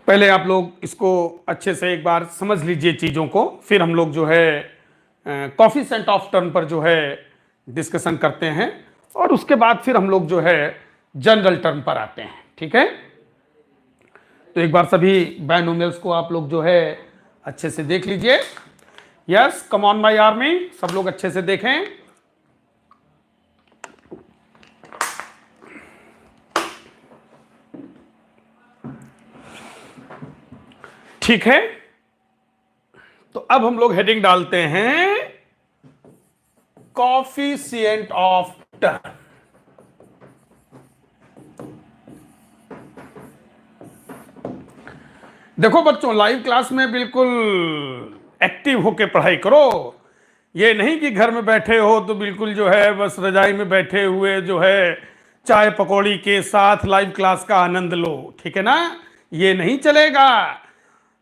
पहले आप लोग इसको अच्छे से एक बार समझ लीजिए चीज़ों को, फिर हम लोग जो है कॉफिशिएंट ऑफ टर्म पर जो है डिस्कशन करते हैं, और उसके बाद फिर हम लोग जो है जनरल टर्म पर आते हैं, ठीक है। तो एक बार सभी बाइनोमियल्स को आप लोग जो है अच्छे से देख लीजिए। Yes, come on my army, सब लोग अच्छे से देखें। ठीक है, तो अब हम लोग हेडिंग डालते हैं कॉफिशिएंट ऑफ टर्म। देखो बच्चों, लाइव क्लास में बिल्कुल एक्टिव होके पढ़ाई करो। ये नहीं कि घर में बैठे हो तो बिल्कुल जो है बस रजाई में बैठे हुए जो है चाय पकौड़ी के साथ लाइव क्लास का आनंद लो, ठीक है ना। ये नहीं चलेगा।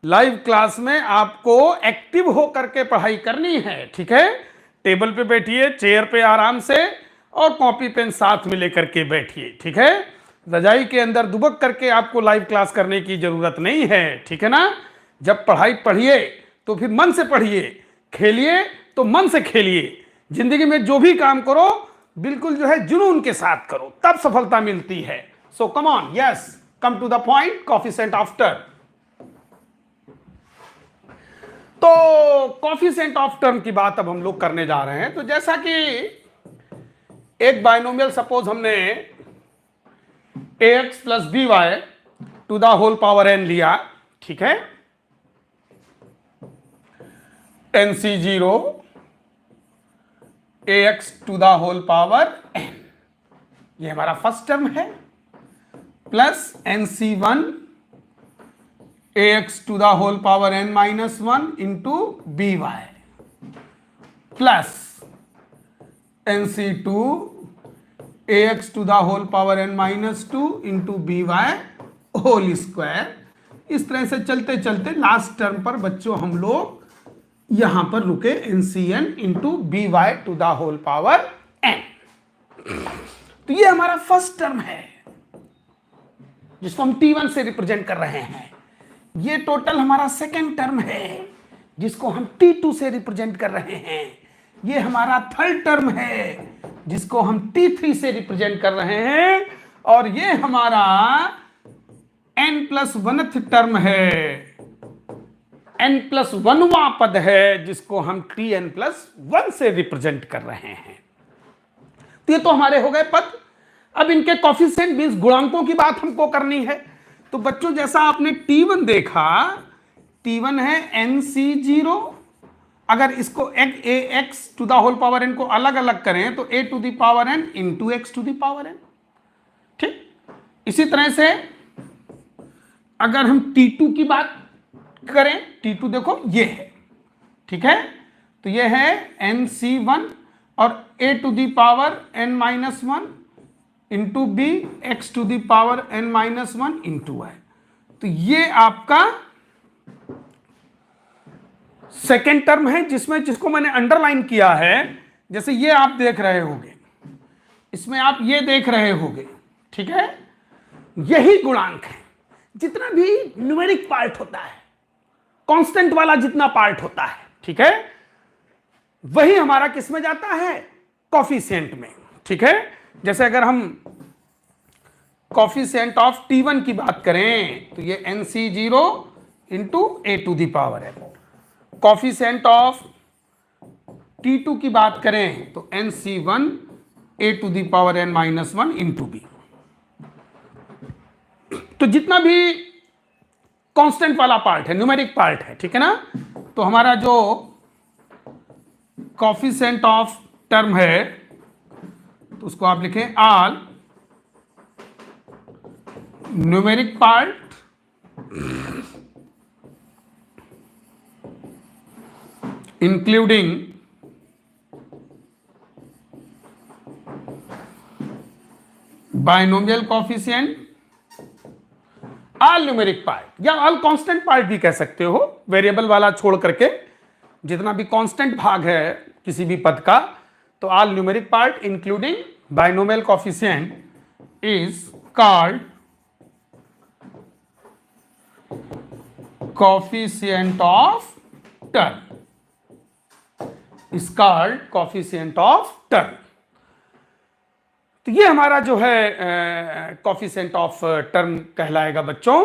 लाइव क्लास में आपको एक्टिव होकर के पढ़ाई करनी है, ठीक है। टेबल पे बैठिए, चेयर पे आराम से, और कॉपी पेन साथ में लेकर के बैठिए, ठीक है। रजाई के अंदर दुबक करके आपको लाइव क्लास करने की जरूरत नहीं है, ठीक है ना। जब पढ़ाई पढ़िए तो फिर मन से पढ़िए, खेलिए तो मन से खेलिए। जिंदगी में जो भी काम करो बिल्कुल जो है जुनून के साथ करो, तब सफलता मिलती है। So come on, yes, come to the point, coefficient of term. तो कॉफिशिएंट ऑफ टर्म की बात अब हम लोग करने जा रहे हैं। तो जैसा कि एक बाइनोमियल सपोज हमने ax plus b y to the whole power n लिया, ठीक है। nc0 ax to the whole power n, ये हमारा फर्स्ट टर्म है, plus nc1 ax to the whole power n minus 1 into b y, plus nc2 ax to the whole power n minus 2 into b y whole square. इस तरह से चलते चलते last term पर बच्चों हम लोग यहां पर रुके, ncn into b y to the whole power n। तो ये हमारा फर्स्ट टर्म है जिसको हम t1 से रिप्रेजेंट कर रहे हैं। ये टोटल हमारा सेकेंड टर्म है जिसको हम t2 से रिप्रेजेंट कर रहे हैं। ये हमारा थर्ड टर्म है जिसको हम t3 से रिप्रेजेंट कर रहे हैं। और ये हमारा n+1th टर्म है, n+1वां पद है जिसको हम tn+1 से रिप्रेजेंट कर रहे हैं। तो ये तो हमारे हो गए पद। अब इनके कॉफिशिएंट मींस गुणांकों की बात हमको करनी है। तो बच्चों जैसा आपने t1 देखा, t1 है nc0। अगर इसको ax to the whole power n को अलग अलग करें तो a to the power n into x to the power n, ठीक। इसी तरह से अगर हम t2 की बात करें, t2 देखो ये है, ठीक है। तो ये है nc1 और a to the power n minus 1 into b x to the power n minus 1 into y। तो ये आपका सेकेंड टर्म है जिसमें जिसको मैंने अंडरलाइन किया है। जैसे ये आप देख रहे होंगे, इसमें आप ये देख रहे होंगे, ठीक है। यही गुणांक है। जितना भी न्यूमेरिक पार्ट होता है, कांस्टेंट वाला जितना पार्ट होता है, ठीक है, वही हमारा किस में जाता है, कॉफिशिएंट में, ठीक है। जैसे अगर हम कॉफिशिएंट ऑफ t1 की बात करें तो ये nc0 into a to the power n। Coefficient of t2 की बात करें तो nc1 a to the power n minus 1 into b. तो जितना भी कांस्टेंट वाला पार्ट है, न्यूमेरिक पार्ट है, ठीक है ना। तो हमारा जो कॉफिशिएंट ऑफ टर्म है तो उसको आप लिखें all numeric part including binomial coefficient, all numeric part या ऑल कांस्टेंट पार्ट भी कह सकते हो, वेरिएबल वाला छोड़ करके जितना भी कांस्टेंट भाग है किसी भी पद का। तो all numeric part including binomial coefficient is called coefficient of term, is called coefficient of term। तो ये हमारा जो है coefficient of term कहलाएगा बच्चों।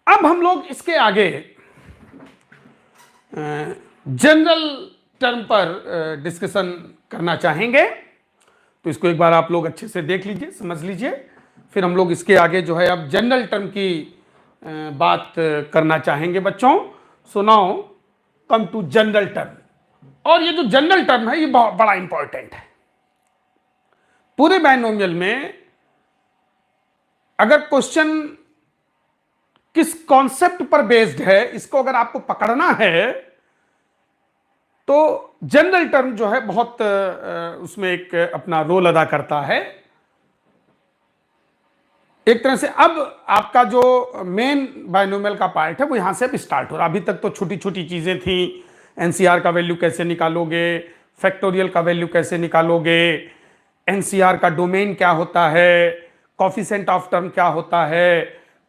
अब हम लोग इसके आगे जनरल टर्म पर डिस्कशन करना चाहेंगे। तो इसको एक बार आप लोग अच्छे से देख लीजिए, समझ लीजिए, फिर हम लोग इसके आगे जो है अब जनरल टर्म की बात करना चाहेंगे बच्चों। So now come to general term. और ये जो जनरल टर्म है ये बहुत बड़ा इंपॉर्टेंट है। पूरे बायनोमियल में अगर क्वेश्चन किस कॉन्सेप्ट पर बेस्ड है, इसको अगर आपको पकड़ना है तो जनरल टर्म जो है बहुत उसमें एक अपना रोल अदा करता है। एक तरह से अब आपका जो मेन बायनोमियल का पार्ट है वो यहां से अब स्टार्ट हो रहा है। अभी तक तो छोटी छोटी चीजें थी, एनसीआर का वैल्यू कैसे निकालोगे, फैक्टोरियल का वैल्यू कैसे निकालोगे, एनसीआर का डोमेन क्या होता है, कॉफिशिएंट ऑफ टर्म क्या होता है,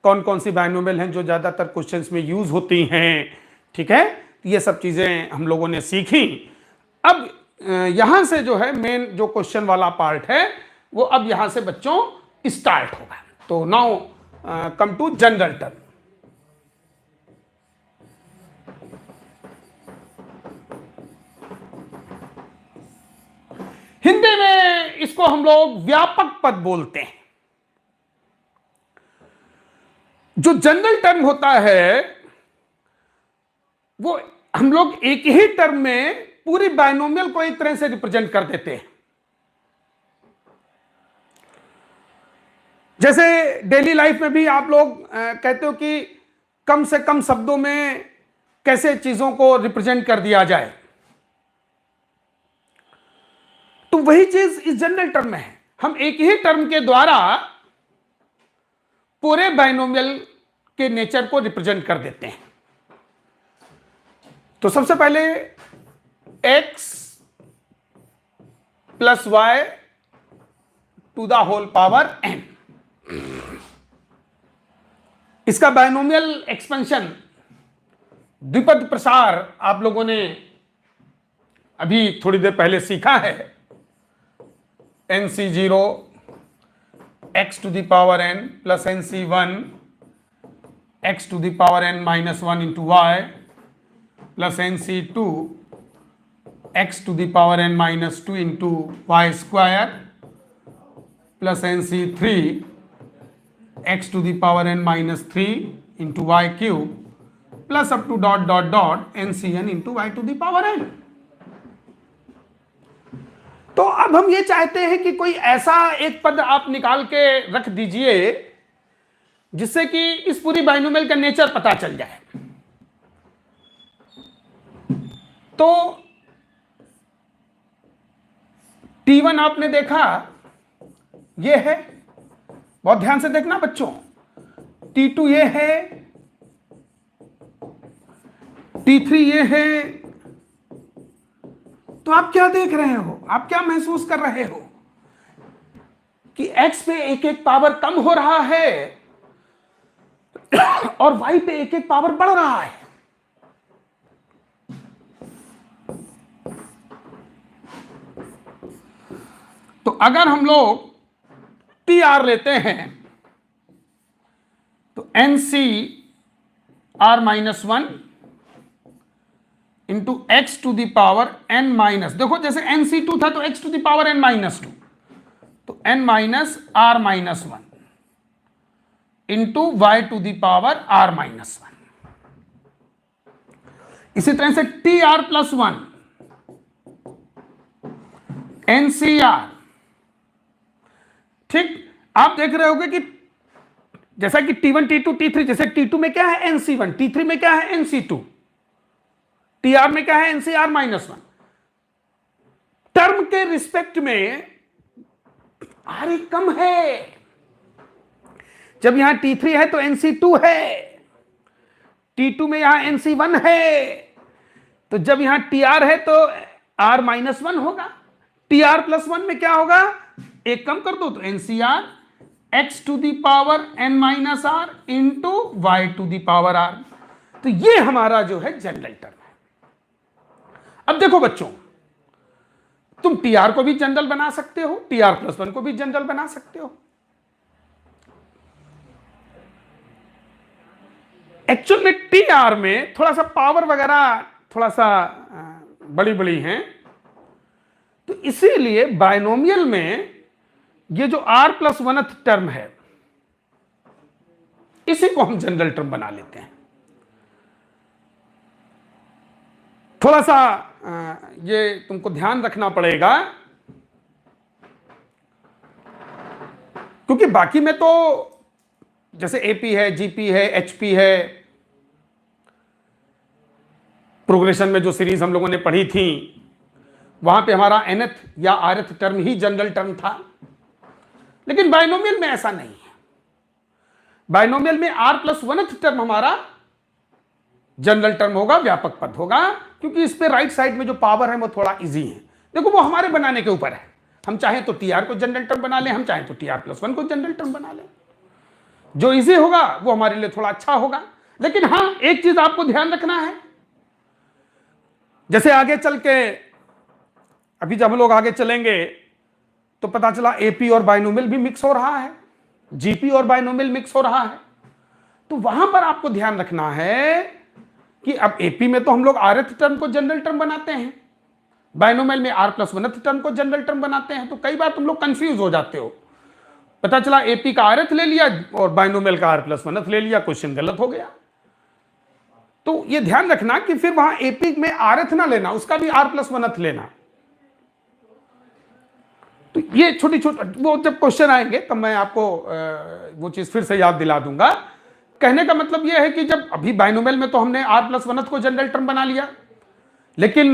कौन कौन सी बायनोमियल हैं जो ज्यादातर क्वेश्चंस में यूज होती हैं। ठीक है, ये सब चीजें हम लोगों ने सीखी। अब यहां से जो है मेन जो क्वेश्चन वाला पार्ट है वो अब यहां से बच्चों स्टार्ट होगा। तो now come to general term. Hindi में इसको हम लोग व्यापक पद बोलते हैं। जो जनरल टर्म होता है वो हम लोग एक ही टर्म में पूरी बायनोमियल को एक तरह से रिप्रेजेंट कर देते हैं। जैसे डेली लाइफ में भी आप लोग कहते हो कि कम से कम शब्दों में कैसे चीजों को रिप्रेजेंट कर दिया जाए, तो वही चीज इस जनरल टर्म में है। हम एक ही टर्म के द्वारा पूरे बायनोमियल के नेचर को रिप्रेजेंट कर देते हैं। तो सबसे पहले x plus y to the whole power n, इसका बायनोमियल एक्सपेंशन द्विपद प्रसार आप लोगों ने अभी थोड़ी देर पहले सीखा है। nc0 x to the power n plus nc1 x to the power n minus 1 into y plus nc2 x to the power n minus 2 into y square plus nc3 x to the power n minus 3 into y cube plus up to dot dot dot ncn into y to the power n। तो अब हम ये चाहते हैं कि कोई ऐसा एक पद आप निकाल के रख दीजिए जिससे कि इस पूरी बायनोमियल का नेचर पता चल जाए। तो T1 आपने देखा, ये है, बहुत ध्यान से देखना बच्चों। T2 ये है, T3 ये है। तो आप क्या देख रहे हो, आप क्या महसूस कर रहे हो कि x पे एक एक पावर कम हो रहा है और y पे एक एक पावर बढ़ रहा है। तो अगर हम लोग TR लेते हैं तो NCR minus 1 into x to the power n minus, देखो जैसे NC2 था तो x to the power n minus 2, तो n minus r minus 1 into y to the power r minus 1। इसी तरह से TR प्लस 1 NCR। ठीक, आप देख रहे होंगे कि जैसा कि T1 T2 T3, जैसे T2 में क्या है NC1, T3 में क्या है NC2, TR में क्या है NCR माइनस 1। टर्म के रिस्पेक्ट में R कम है। जब यहां T3 है तो NC2 है, T2 में यहां NC1 है, तो जब यहां TR है तो R माइनस 1 होगा। TR प्लस 1 में क्या होगा, एक कम कर दो तो NCR x to the power n minus r into y to the power r। तो ये हमारा जो है जनरल टर्म है। अब देखो बच्चों, तुम TR को भी जनरल बना सकते हो, TR प्लस 1 को भी जनरल बना सकते हो। एक्चुअल में TR में थोड़ा सा पावर वगैरह थोड़ा सा बड़ी बड़ी हैं, तो इसीलिए बायनोमियल में ये जो r प्लस 1th टर्म है इसी को हम जनरल टर्म बना लेते हैं। थोड़ा सा ये तुमको ध्यान रखना पड़ेगा, क्योंकि बाकी में तो जैसे एपी है, जीपी है, एचपी है, प्रोग्रेशन में जो सीरीज हम लोगों ने पढ़ी थी वहां पे हमारा nth या rth टर्म ही जनरल टर्म था। लेकिन बाइनोमियल में ऐसा नहीं है। बाइनोमियल में r+1th टर्म हमारा जनरल टर्म होगा, व्यापक पद होगा, क्योंकि इस पे राइट साइड में जो पावर है वो थोड़ा इजी है। देखो वो हमारे बनाने के ऊपर है, हम चाहें तो टीआर को जनरल टर्म बना लें, हम चाहें तो TR+1 को जनरल टर्म बना लें। जो इजी होगा वो हमारे लिए थोड़ा अच्छा होगा। लेकिन हां, एक चीज आपको ध्यान रखना है, जैसे आगे चल के अभी जब हम लोग आगे चलेंगे तो पता चला एपी और बाइनोमियल भी मिक्स हो रहा है, जीपी और बाइनोमियल मिक्स हो रहा है। तो वहां पर आपको ध्यान रखना है कि अब एपी में तो हम लोग rth टर्म को जनरल टर्म बनाते हैं, बाइनोमियल में r+1th टर्म को जनरल टर्म बनाते हैं। तो कई बार तुम लोग कंफ्यूज हो जाते हो, पता चला एपी का rth ले लिया और बाइनोमियल का r+1th ले लिया, क्वेश्चन गलत हो गया। तो ये ध्यान रखना कि फिर वहां एपी में rth ना लेना, उसका भी r+1th लेना। तो ये छोटी छोटी, वो जब क्वेश्चन आएंगे तब मैं आपको वो चीज फिर से याद दिला दूंगा। कहने का मतलब ये है कि जब अभी बाइनोमियल में तो हमने r+1th को जनरल टर्म बना लिया, लेकिन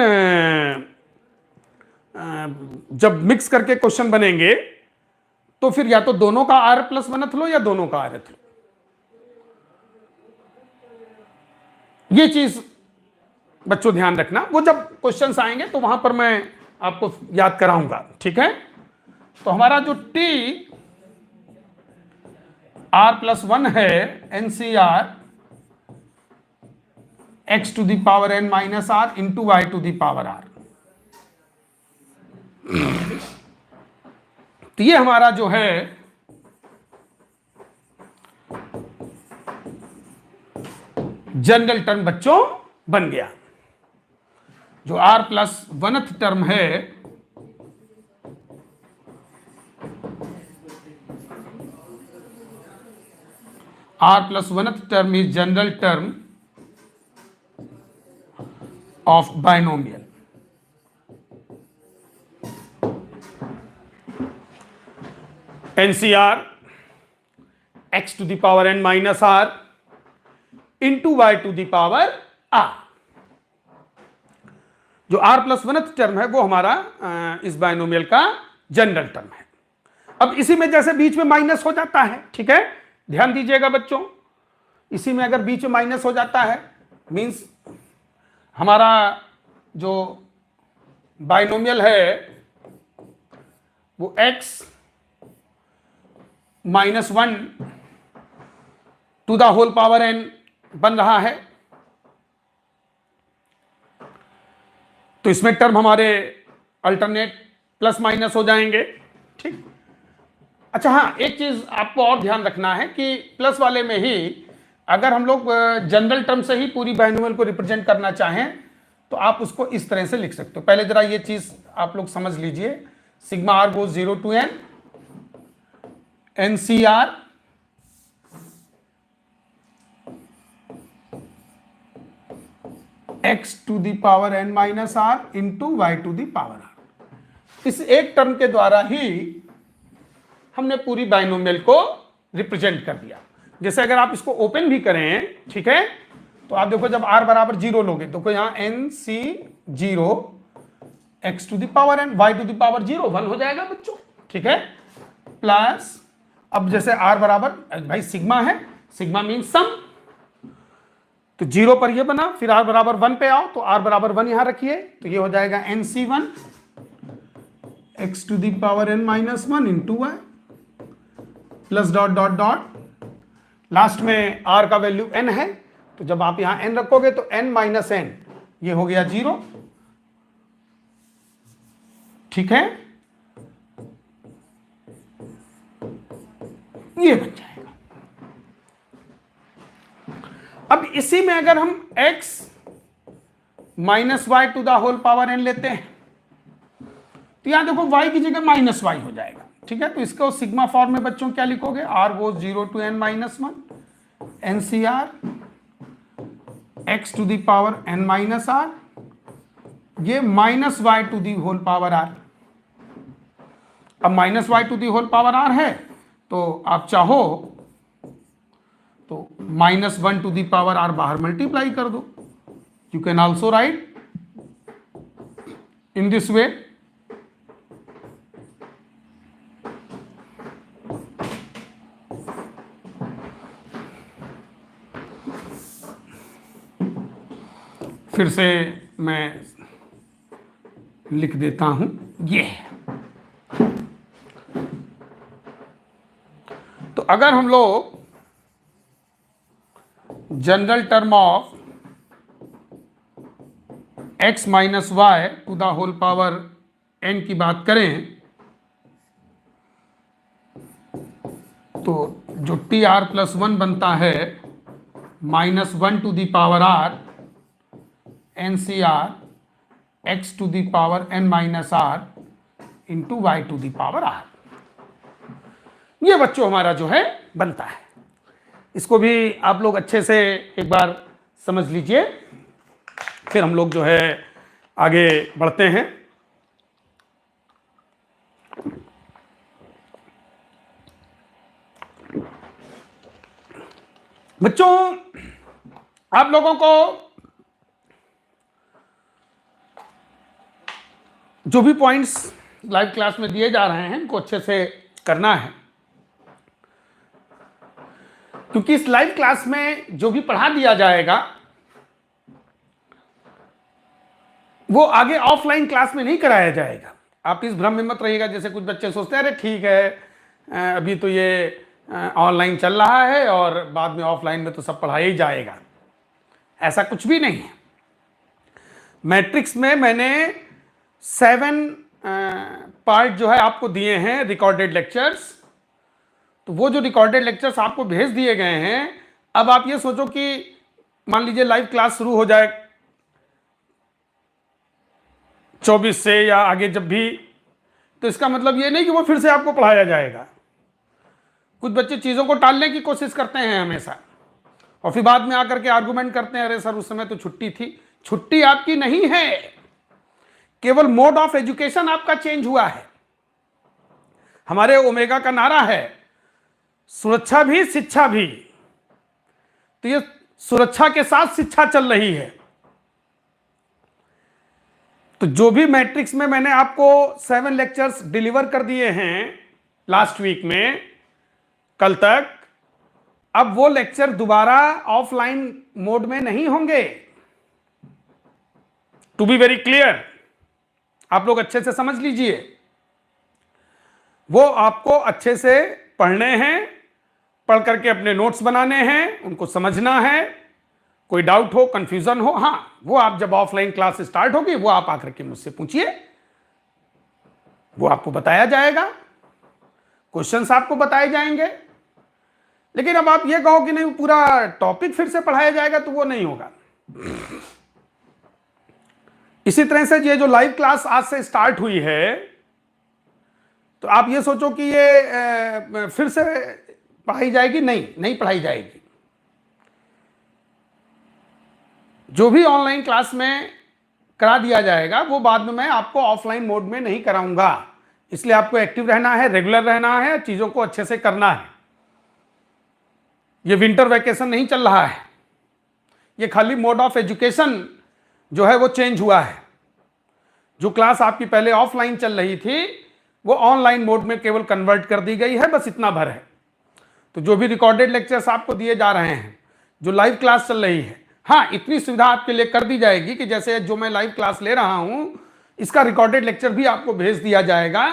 जब मिक्स करके क्वेश्चन बनेंगे तो फिर या तो दोनों का r+1th लो या दोनों का rth लो। ये चीज बच्चों ध्यान रखना, वो जब क्वेश्चंस आएंगे तो वहां पर मैं आपको याद कराऊंगा, ठीक है। तो हमारा जो t r+1 है, NCR x⁻n - r into y⁻r। तो ये हमारा जो है जनरल टर्म बच्चों बन गया। जो r+1th टर्म है r+1th term is general term of binomial. NCR x⁻n - r into y⁻r। जो r+1th टर्म है वो हमारा इस बाइनोमियल का जनरल टर्म है। अब इसी में जैसे बीच में माइनस हो जाता है, ठीक है, ध्यान दीजिएगा बच्चों, इसी में अगर बीच में माइनस हो जाता है मींस हमारा जो बाइनोमियल है वो x-1 to the whole power n बन रहा है। तो इसमें टर्म हमारे अल्टरनेट प्लस माइनस हो जाएंगे, ठीक। अच्छा हाँ, एक चीज आपको और ध्यान रखना है कि प्लस वाले में ही अगर हम लोग जनरल टर्म से ही पूरी बाइनोमियल को रिप्रेजेंट करना चाहें तो आप उसको इस तरह से लिख सकते हो। पहले जरा ये चीज आप लोग समझ लीजिए, sigma r goes 0 to n, NCR x⁻n - r into y⁻r। इस एक टर्म के द्वारा ही हमने पूरी बाइनोमियल को रिप्रेजेंट कर दिया। जैसे अगर आप इसको ओपन भी करें, ठीक है, तो आप देखो जब r बराबर 0 लोगे तो यहां NC0 x⁻n y⁻0 1 हो जाएगा बच्चों, ठीक है, प्लस अब जैसे r बराबर भाई सिग्मा है, सिग्मा मीन सम, तो 0 पर ये बना, फिर r बराबर 1 पे आओ तो r बराबर 1 यहां रखिए, तो ये हो जाएगा NC1 x⁻n - 1 into y plus dot dot dot, last में r का वैल्यू n है, तो जब आप यहां n रखोगे तो n - n ये हो गया 0, ठीक है, ये बन जाएगा। अब इसी में अगर हम x - y to the whole power n लेते हैं तो यहां देखो y की जगह -y हो जाएगा, ठीक है। तो इसको सिग्मा फॉर्म में बच्चों क्या लिखोगे, r goes 0 to n - 1 NCR x to the power n minus r, ये minus y to the whole power r. अब minus y to the whole power r है, तो आप चाहो तो minus one to the power r बाहर multiply कर दो। You can also write in this way. फिर से मैं लिख देता हूं ये। तो अगर हम लोग general term of x minus y to the whole power n की बात करें, तो जो टी आर प्लस वन बनता है minus one to the power r n c r x to the power n minus r into y to the power r. ये बच्चों हमारा जो है बनता है। इसको भी आप लोग अच्छे से एक बार समझ लीजिए, फिर हम लोग जो है आगे बढ़ते हैं। बच्चों, आप लोगों को जो भी पॉइंट्स लाइव क्लास में दिए जा रहे हैं इनको अच्छे से करना है, क्योंकि इस लाइव क्लास में जो भी पढ़ा दिया जाएगा वो आगे ऑफलाइन क्लास में नहीं कराया जाएगा। आप इस भ्रम में मत रहिएगा, जैसे कुछ बच्चे सोचते हैं अरे ठीक है अभी तो ये ऑनलाइन चल रहा है और बाद में ऑफलाइन में तो सब पढ़ाया ही जाएगा। ऐसा कुछ भी नहीं है। मैट्रिक्स में मैंने 7 पार्ट जो है आपको दिए हैं रिकॉर्डेड लेक्चर्स। तो वो जो रिकॉर्डेड लेक्चर्स आपको भेज दिए गए हैं, अब आप ये सोचो कि मान लीजिए लाइव क्लास शुरू हो जाए 24 से या आगे जब भी, तो इसका मतलब ये नहीं कि वो फिर से आपको पढ़ाया जाएगा। कुछ बच्चे चीज़ों को टालने की कोशिश करते हैं हमेशा, और फिर बाद में आकर के आर्गुमेंट करते हैं अरे सर उस समय तो छुट्टी थी। छुट्टी आपकी नहीं है, केवल मोड ऑफ एजुकेशन आपका चेंज हुआ है। हमारे ओमेगा का नारा है सुरक्षा भी शिक्षा भी, तो ये सुरक्षा के साथ शिक्षा चल रही है। तो जो भी मैट्रिक्स में मैंने आपको 7 लेक्चर्स डिलीवर कर दिए हैं लास्ट वीक में, कल तक, अब वो लेक्चर दोबारा ऑफलाइन मोड में नहीं होंगे। टू बी वेरी क्लियर, आप लोग अच्छे से समझ लीजिए, वो आपको अच्छे से पढ़ने हैं, पढ़ करके अपने नोट्स बनाने हैं, उनको समझना है। कोई डाउट हो, कंफ्यूजन हो, हाँ वो आप जब ऑफलाइन क्लास स्टार्ट होगी वो आप आकर के मुझसे पूछिए, वो आपको बताया जाएगा, क्वेश्चंस आपको बताए जाएंगे। लेकिन अब आप ये कहो कि नहीं पूरा टॉपिक फिर से पढ़ाया जाएगा, तो वो नहीं होगा। इसी तरह से ये जो लाइव क्लास आज से स्टार्ट हुई है, तो आप ये सोचो कि ये फिर से पढ़ाई जाएगी, नहीं पढ़ाई जाएगी। जो भी ऑनलाइन क्लास में करा दिया जाएगा वो बाद में मैं आपको ऑफलाइन मोड में नहीं कराऊंगा। इसलिए आपको एक्टिव रहना है, रेगुलर रहना है, चीज़ों को अच्छे से करना है। ये विंटर वैकेशन नहीं चल रहा है, ये खाली मोड ऑफ एजुकेशन जो है वो चेंज हुआ है। जो क्लास आपकी पहले ऑफलाइन चल रही थी वो ऑनलाइन मोड में केवल कन्वर्ट कर दी गई है, बस इतना भर है। तो जो भी रिकॉर्डेड लेक्चर्स आपको दिए जा रहे हैं, जो लाइव क्लास चल रही है, हाँ इतनी सुविधा आपके लिए कर दी जाएगी कि जैसे जो मैं लाइव क्लास ले रहा हूं इसका रिकॉर्डेड लेक्चर भी आपको भेज दिया जाएगा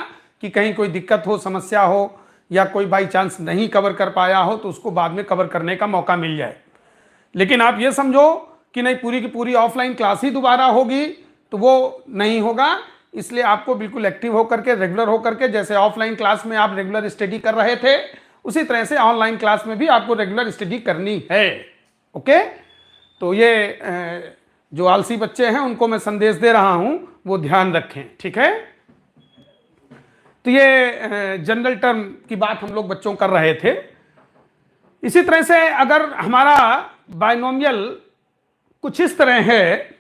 कि कहीं कोई दिक्कत हो, समस्या हो, या कोई बाई चांस नहीं कवर कर पाया हो तो उसको बाद में कवर करने का मौका मिल जाए। लेकिन आप ये समझो कि नहीं पूरी की पूरी ऑफलाइन क्लास ही दोबारा होगी, तो वो नहीं होगा। इसलिए आपको बिल्कुल एक्टिव होकर के, रेगुलर होकर के, जैसे ऑफलाइन क्लास में आप रेगुलर स्टडी कर रहे थे उसी तरह से ऑनलाइन क्लास में भी आपको रेगुलर स्टडी करनी है। ओके, तो ये जो आलसी बच्चे हैं उनको मैं संदेश दे रहा हूं, वो ध्यान रखें, ठीक है। तो ये जनरल टर्म की बात हम लोग बच्चों कर रहे थे। इसी तरह से अगर हमारा बाइनोमियल कुछ इस तरह है,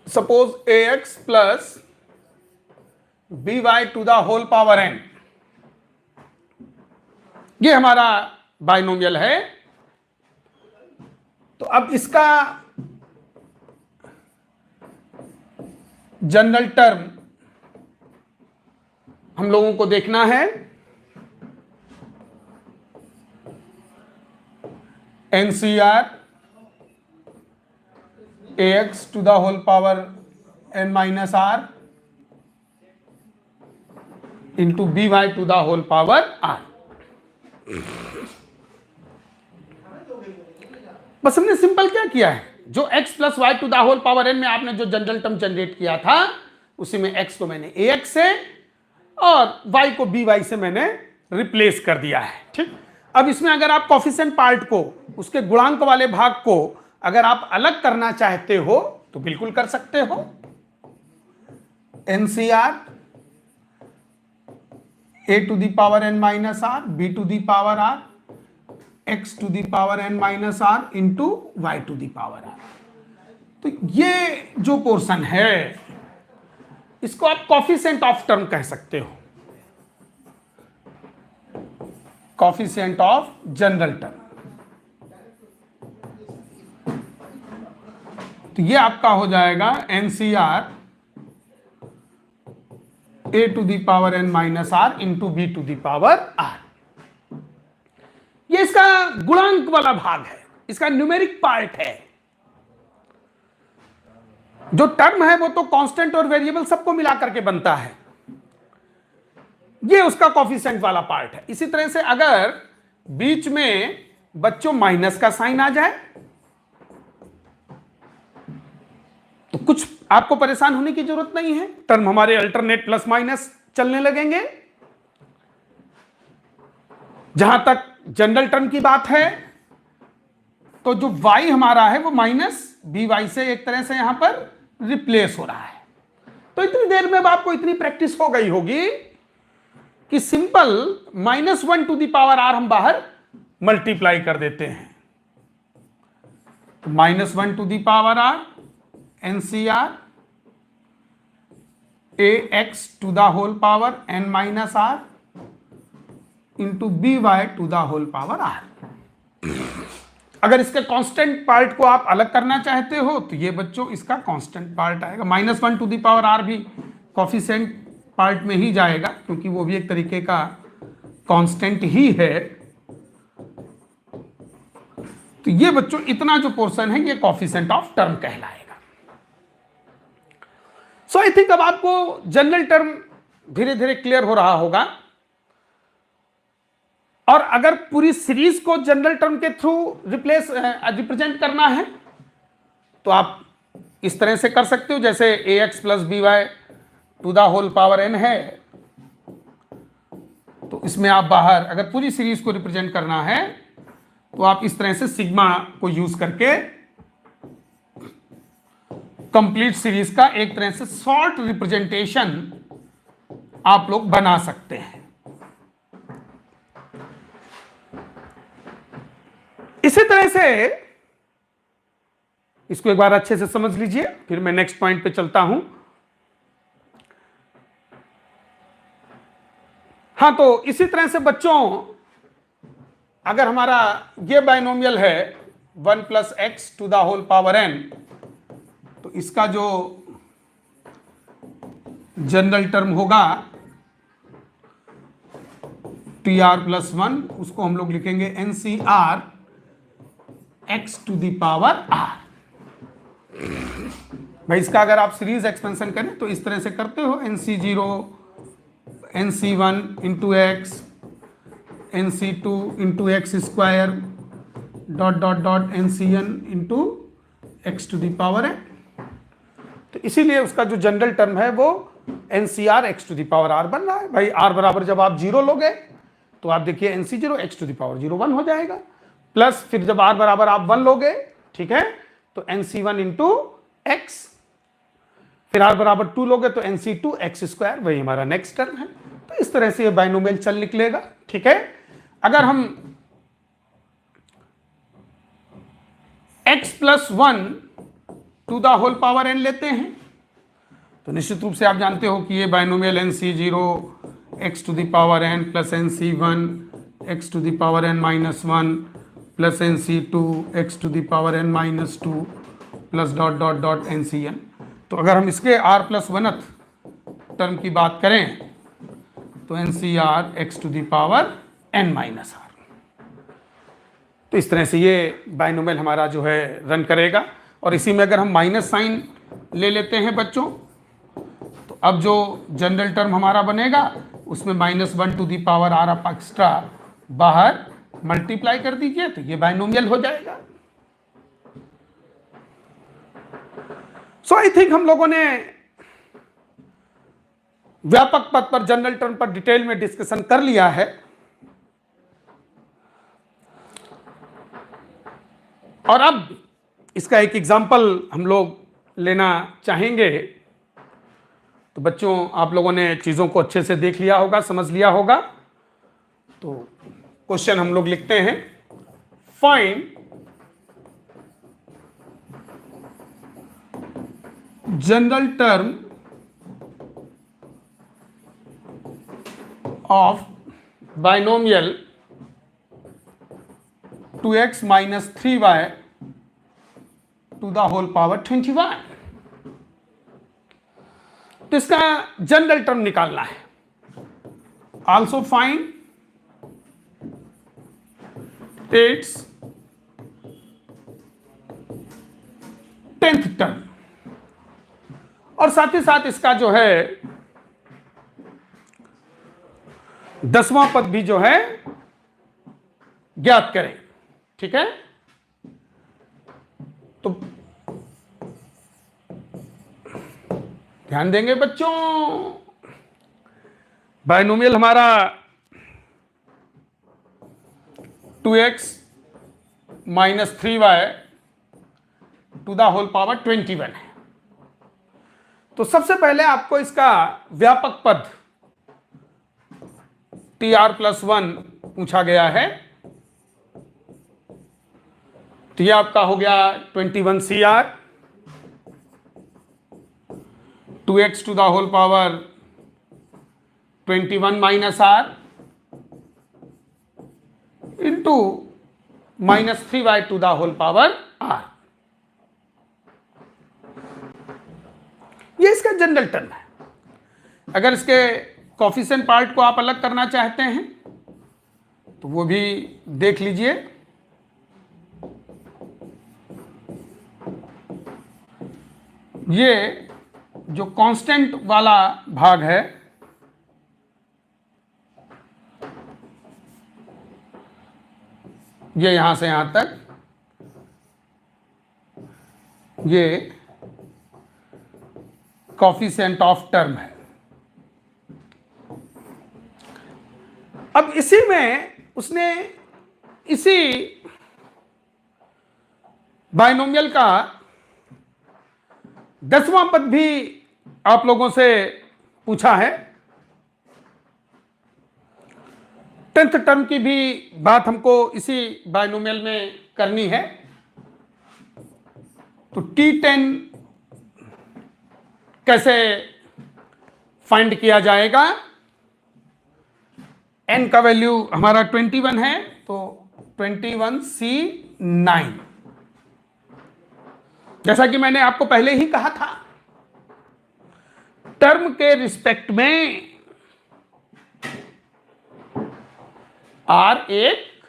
suppose ax plus by to the whole power n, ये हमारा बाइनोमियल है। तो अब इसका जनरल टर्म हम लोगों को देखना है। NCR ax to the whole power n minus r into by to the whole power r। बस हमने सिंपल क्या किया है, जो x plus y to the whole power n में आपने जो जनरल टर्म जनरेट किया था उसी में x को मैंने ax से और y को by से मैंने रिप्लेस कर दिया है। ठीक, अब इसमें अगर आप कॉफिशिएंट पार्ट को, उसके गुणांक वाले भाग को अगर आप अलग करना चाहते हो तो बिल्कुल कर सकते हो। NCR a to the power n minus r b to the power r x to the power n minus r into y to the power r। तो ये जो पोर्शन है इसको आप कॉफिशिएंट ऑफ टर्म कह सकते हो, कॉफिशिएंट ऑफ जनरल टर्म। तो ये आपका हो जाएगा NCR a to the power n minus r into b to the power r। ये इसका गुणांक वाला भाग है, इसका न्यूमेरिक पार्ट है। जो टर्म है वो तो कांस्टेंट और वेरिएबल सबको मिला करके बनता है, ये उसका कॉफिशिएंट वाला पार्ट है। इसी तरह से अगर बीच में बच्चों माइनस का साइन आ जाए तो कुछ आपको परेशान होने की जरूरत नहीं है, टर्म हमारे अल्टरनेट प्लस माइनस चलने लगेंगे। जहां तक जनरल टर्म की बात है तो जो y हमारा है वो माइनस by से एक तरह से यहां पर रिप्लेस हो रहा है। तो इतनी देर में अब आपको इतनी प्रैक्टिस हो गई होगी कि simple -1 to the power r हम बाहर मल्टीप्लाई कर देते हैं। -1 to the power r NCR ax to the whole power n minus r into by to the whole power r। अगर इसके कांस्टेंट पार्ट को आप अलग करना चाहते हो तो ये बच्चों इसका कांस्टेंट पार्ट आएगा। -1 टू द पावर r भी कॉफिशिएंट पार्ट में ही जाएगा क्योंकि वो भी एक तरीके का कांस्टेंट ही है। तो ये बच्चों इतना जो पोर्शन है ये कॉफिशिएंट ऑफ टर्म कहलाएगा। सो आई थिंक अब आपको जनरल टर्म धीरे धीरे क्लियर हो रहा होगा। और अगर पूरी सीरीज को जनरल टर्म के थ्रू रिप्रेजेंट करना है तो आप इस तरह से कर सकते हो, जैसे ax plus by to the whole power n है तो इसमें आप बाहर अगर पूरी सीरीज को रिप्रेजेंट करना है तो आप इस तरह से सिग्मा को यूज करके कंप्लीट सीरीज का एक तरह से शॉर्ट रिप्रेजेंटेशन आप लोग बना सकते हैं। इसी तरह से इसको एक बार अच्छे से समझ लीजिए, फिर मैं नेक्स्ट पॉइंट पे चलता हूं। हाँ, तो इसी तरह से बच्चों अगर हमारा ये बाइनोमियल है 1 plus x to the whole power n, तो इसका जो जनरल टर्म होगा TR प्लस 1 उसको हम लोग लिखेंगे NCR x to the power r। भाई इसका अगर आप सीरीज एक्सपेंशन करें तो इस तरह से करते हो NC0 NC1 into x NC2 into x square dot dot dot NCN into x to the power n। तो इसीलिए उसका जो जनरल टर्म है वो NCR x to the power r बन रहा है। भाई r बराबर जब आप 0 लोगे तो आप देखिए NC0 x to the power 0 1 हो जाएगा, प्लस फिर जब r बराबर आप 1 लोगे, ठीक है, तो NC1 इंटू एक्स, फिर r बराबर 2 लोगे तो NC2 x स्क्वायर, वही हमारा नेक्स्ट टर्म है। तो इस तरह से ये बाइनोमियल चल निकलेगा। ठीक है। अगर हम x plus 1 to the whole power n लेते हैं तो निश्चित रूप से आप जानते हो कि ये binomial NC0 x to the power n plus NC1 x to the power n minus 1 plus NC2 x to the power n minus 2 plus dot dot dot NCn। तो अगर हम इसके r प्लस 1th टर्म की बात करें तो NCr x to the power n minus r। तो इस तरह से ये बाइनोमियल हमारा जो है रन करेगा। और इसी में अगर हम माइनस साइन ले लेते हैं बच्चों तो अब जो जनरल टर्म हमारा बनेगा उसमें -1 to the power r up extra बाहर मल्टीप्लाई कर दीजिए तो ये बाइनोमियल हो जाएगा। सो आई थिंक हम लोगों ने व्यापक पद पर जनरल टर्म पर डिटेल में डिस्कशन कर लिया है। और अब इसका एक एग्जाम्पल हम लोग लेना चाहेंगे। तो बच्चों आप लोगों ने चीज़ों को अच्छे से देख लिया होगा, समझ लिया होगा। तो क्वेश्चन हम लोग लिखते हैं, find general term of binomial 2x minus 3y to the whole power 21। तो इसका जनरल टर्म निकालना है। Also find its 10th term, और साथ ही साथ इसका जो है 10वां पद भी जो है ज्ञात करें। ठीक है। तो ध्यान देंगे बच्चों, बाइनोमियल हमारा 2x minus 3y to the whole power 21 है। तो सबसे पहले आपको इसका व्यापक पद tr प्लस 1 पूछा गया है। तो यह आपका हो गया 21cr 2x to the whole power 21 minus r into -3y to the whole power r। ये इसका जनरल टर्म है। अगर इसके कॉफिशिएंट पार्ट को आप अलग करना चाहते हैं तो वो भी देख लीजिए। ये जो कांस्टेंट वाला भाग है ये यहां से यहां तक, ये कॉफिशिएंट ऑफ टर्म है। अब इसी में उसने इसी बाइनोमियल का 10वां पद भी आप लोगों से पूछा है। 10th टर्म की भी बात हमको इसी बाइनोमियल में करनी है। तो T10 कैसे फाइंड किया जाएगा? n का वैल्यू हमारा 21 है तो 21c9। जैसा कि मैंने आपको पहले ही कहा था, टर्म के रिस्पेक्ट में r एक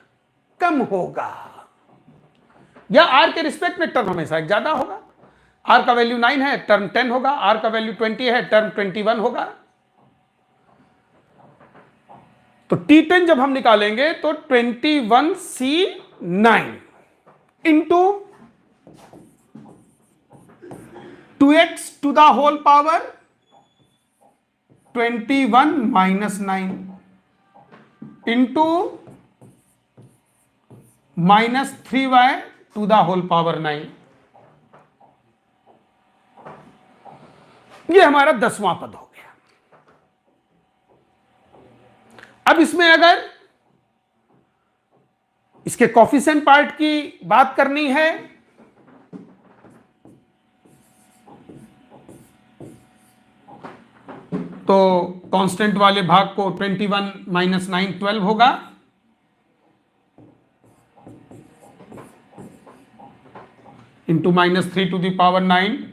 कम होगा, या r के रिस्पेक्ट में टर्म हमेशा एक ज्यादा होगा। r का वैल्यू 9 है, टर्म 10 होगा। r का वैल्यू 20 है, टर्म 21 होगा। तो T10 जब हम निकालेंगे तो 21c9 into 2x to the whole power 21 minus 9 into -3y to the whole power 9। ये हमारा 10वां पद हो गया। अब इसमें अगर इसके कॉफिशिएंट पार्ट की बात करनी है, तो कांस्टेंट वाले भाग को 21 माइनस 9 12 होगा, इंटू -3⁻⁹।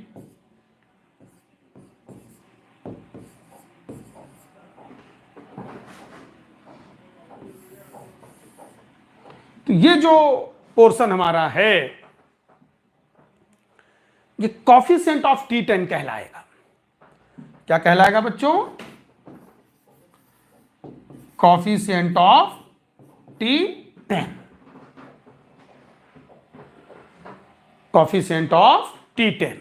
तो ये जो पोर्शन हमारा है ये कॉफिशिएंट ऑफ T10 कहलाएगा। क्या कहलाएगा बच्चों? Coefficient of T10, coefficient of T10।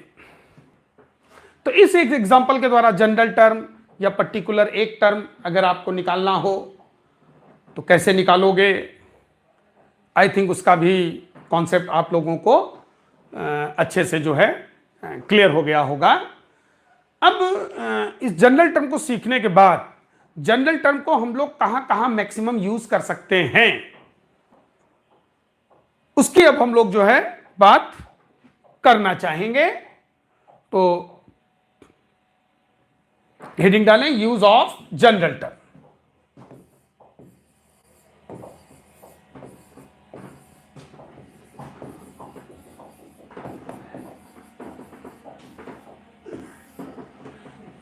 तो इस एक एग्जांपल के द्वारा जनरल टर्म या पर्टिकुलर एक टर्म अगर आपको निकालना हो तो कैसे निकालोगे? आई थिंक उसका भी कॉन्सेप्ट आप लोगों को अच्छे से जो है क्लियर हो गया होगा। अब इस जनरल टर्म को सीखने के बाद जनरल टर्म को हम लोग कहां कहां मैक्सिमम यूज कर सकते हैं उसकी अब हम लोग जो है बात करना चाहेंगे। तो हेडिंग डालें use of general term.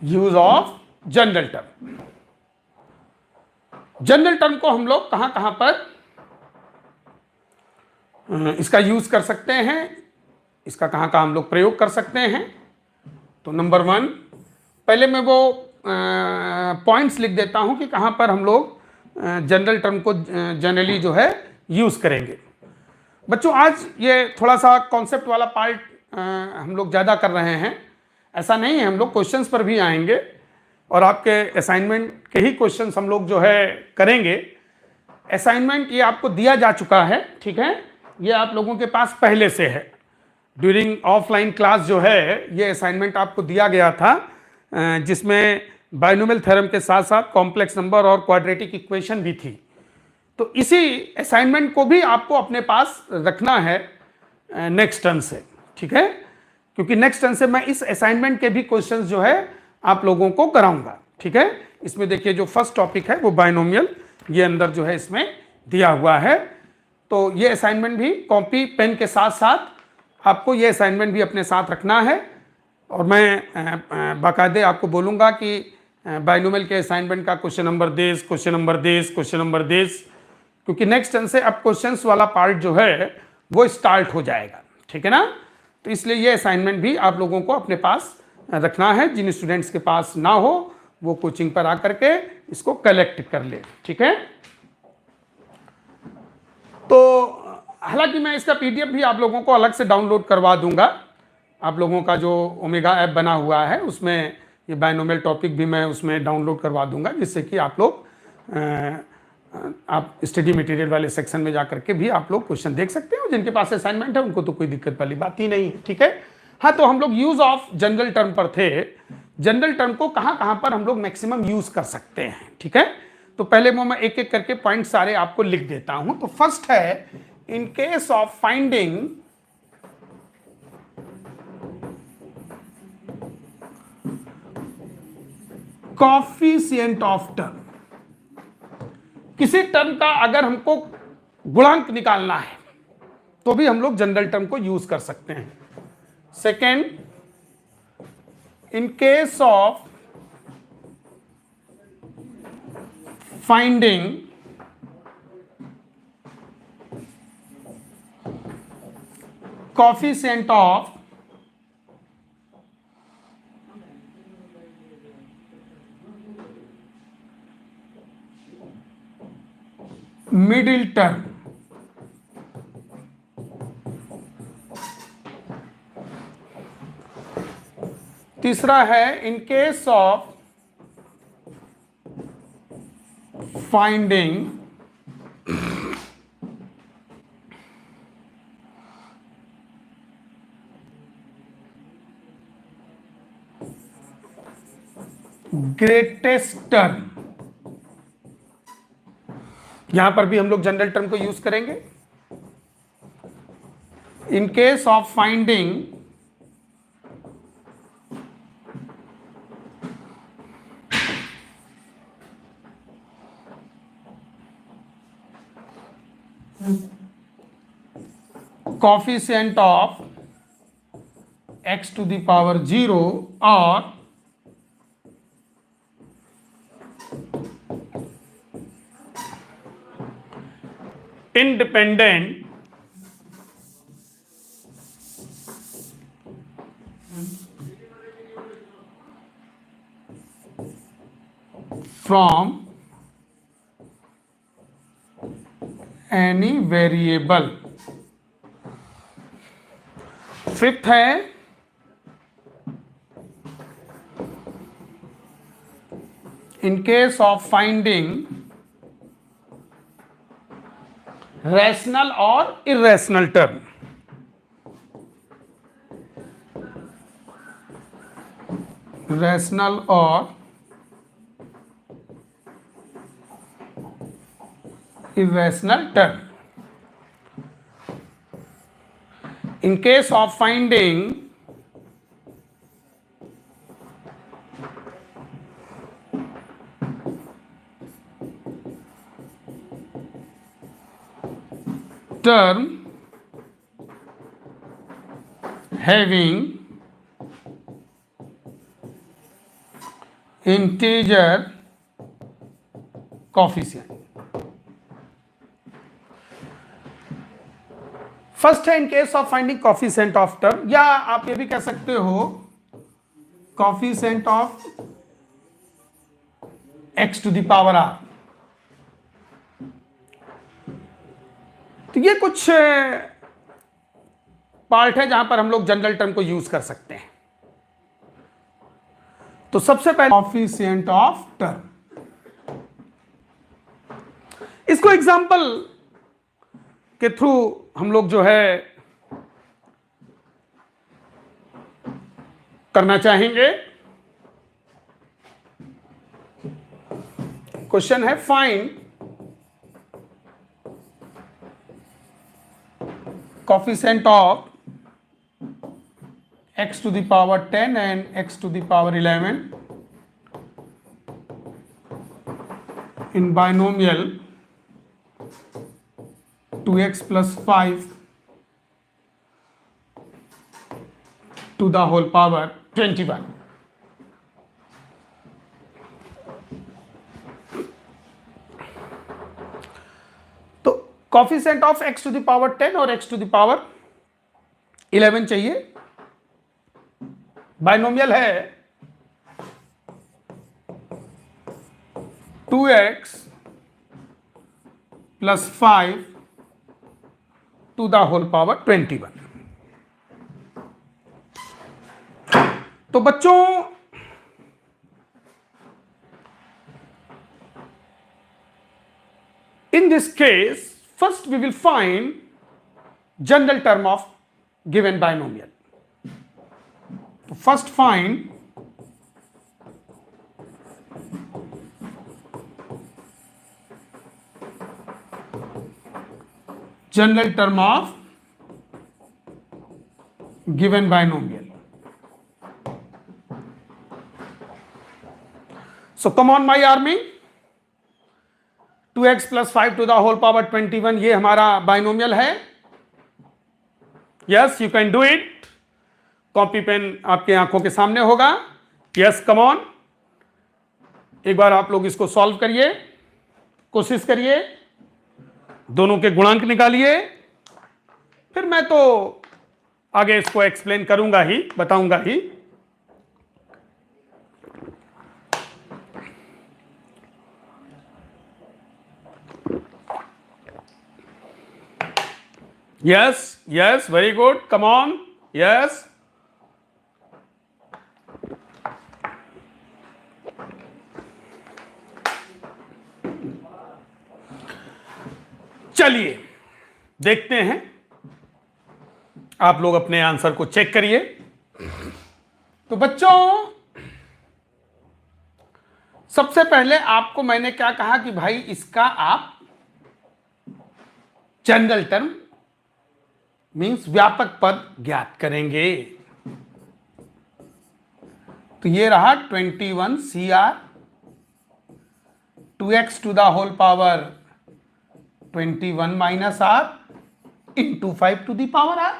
Use of general term. General term को हम लोग कहां कहां पर इसका यूज कर सकते हैं, इसका कहां कहां हम लोग प्रयोग कर सकते हैं। तो नंबर 1, पहले मैं वो पॉइंट्स लिख देता हूं कि कहां पर हम लोग जनरल टर्म को जनरली जो है यूज करेंगे। बच्चों आज ये थोड़ा सा कॉन्सेप्ट वाला पार्ट हम लोग ज़्यादा कर रहे हैं, ऐसा नहीं है, हम लोग क्वेश्चंस पर भी आएंगे और आपके असाइनमेंट के ही क्वेश्चंस हम लोग जो है करेंगे। असाइनमेंट ये आपको दिया जा चुका है, ठीक है, ये आप लोगों के पास पहले से है। ड्यूरिंग ऑफलाइन क्लास जो है ये असाइनमेंट आपको दिया गया था जिसमें बाइनोमियल थ्योरम के साथ साथ कॉम्प्लेक्स नंबर और क्वाड्रेटिक इक्वेशन भी थी। तो इसी असाइनमेंट को भी आपको अपने पास रखना है नेक्स्ट टर्म से, ठीक है, क्योंकि नेक्स्ट टर्म से मैं इस असाइनमेंट के भी क्वेश्चंस जो है आप लोगों को कराऊंगा, ठीक है। इसमें देखिए जो फर्स्ट टॉपिक है वो बाइनोमियल, ये अंदर जो है इसमें दिया हुआ है। तो ये असाइनमेंट भी कॉपी पेन के साथ साथ आपको ये असाइनमेंट भी अपने साथ रखना है और मैं बाकायदे आपको बोलूँगा कि बाइनोमियल के असाइनमेंट का क्वेश्चन नंबर देश, क्वेश्चन नंबर देश, क्वेश्चन नंबर देश, क्योंकि नेक्स्ट टर्म से अब क्वेश्चंस वाला पार्ट जो है वो स्टार्ट हो जाएगा, ठीक है ना। तो इसलिए ये असाइनमेंट भी आप लोगों को अपने पास रखना है। जिन स्टूडेंट्स के पास ना हो वो कोचिंग पर आकर के इसको कलेक्ट कर ले, ठीक है। तो हालांकि मैं इसका पीडीएफ भी आप लोगों को अलग से डाउनलोड करवा दूंगा। आप लोगों का जो ओमेगा ऐप बना हुआ है उसमें ये बाइनोमियल टॉपिक भी मैं उसमें डाउनलोड करवा दूंगा, जिससे कि आप लोग आप स्टडी मटेरियल वाले सेक्शन में जाकर के भी आप लोग क्वेश्चन देख सकते हो। जिनके पास असाइनमेंट है उनको तो कोई दिक्कत वाली बात ही नहीं है, ठीक है। हाँ, तो हम लोग यूज ऑफ जनरल टर्म पर थे। जनरल टर्म को कहां कहां पर हम लोग मैक्सिमम यूज कर सकते हैं, ठीक है। तो पहले वो मैं एक एक करके पॉइंट सारे आपको लिख देता हूं। तो फर्स्ट है, in case of finding coefficient of term, किसी टर्म का अगर हमको गुणांक निकालना है तो भी हम लोग जनरल टर्म को यूज कर सकते हैं। Second, in case of finding coefficient of middle term, तीसरा है in case of finding greatest term. यहां पर भी हम लोग जनरल टर्म को यूज करेंगे। in case of finding coefficient of x to the power 0 or independent from any variable. Fifth है in case of finding rational or irrational term. Rational or irrational term. In case of finding term having integer coefficient. First है in case of finding coefficient of term, या आप ये भी कह सकते हो coefficient of x to the power r. तो ये कुछ पार्ट है जहां पर हम लोग जनरल टर्म को यूज कर सकते हैं। तो सबसे पहले कॉफिशेंट ऑफ टर्म, इसको एग्जांपल के थ्रू हम लोग जो है करना चाहेंगे। क्वेश्चन है find coefficient of x to the power 10 and x to the power 11 in binomial 2x plus 5 to the whole power 21. तो coefficient of x to the power 10 और x to the power 11 चाहिए। Binomial है 2x plus 5 to the whole power 21। तो बच्चों in this case first we will find general term of given binomial. तो first find general term of given binomial. So come on my army, 2x plus 5 to the whole power 21 ये हमारा binomial है। Yes you can do it. Copy pen आपके आंखों के सामने होगा। Yes come on, एक बार आप लोग इसको सॉल्व करिए, कोशिश करिए, दोनों के गुणांक निकालिए, फिर मैं तो आगे इसको एक्सप्लेन करूंगा ही, बताऊंगा ही। Yes yes very good, come on, yes. चलिए देखते हैं, आप लोग अपने आंसर को चेक करिए। तो बच्चों सबसे पहले आपको मैंने क्या कहा कि भाई इसका आप जनरल टर्म मीन्स व्यापक पद ज्ञात करेंगे। तो ये रहा 21 CR 2x to the whole power 21 minus R into 5 to the power R।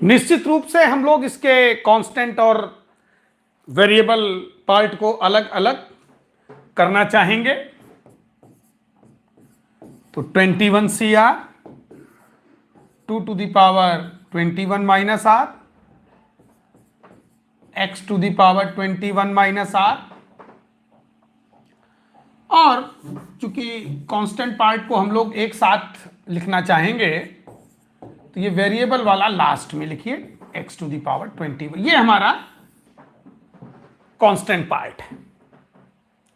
निश्चित रूप से हम लोग इसके कांस्टेंट और वेरिएबल पार्ट को अलग अलग करना चाहेंगे। तो 21 CR 2 to the power 21 minus R x to the power 21 minus R, और चूंकि कांस्टेंट पार्ट को हम लोग एक साथ लिखना चाहेंगे तो ये वेरिएबल वाला लास्ट में लिखिए x टू द पावर 21। ये हमारा कांस्टेंट पार्ट है,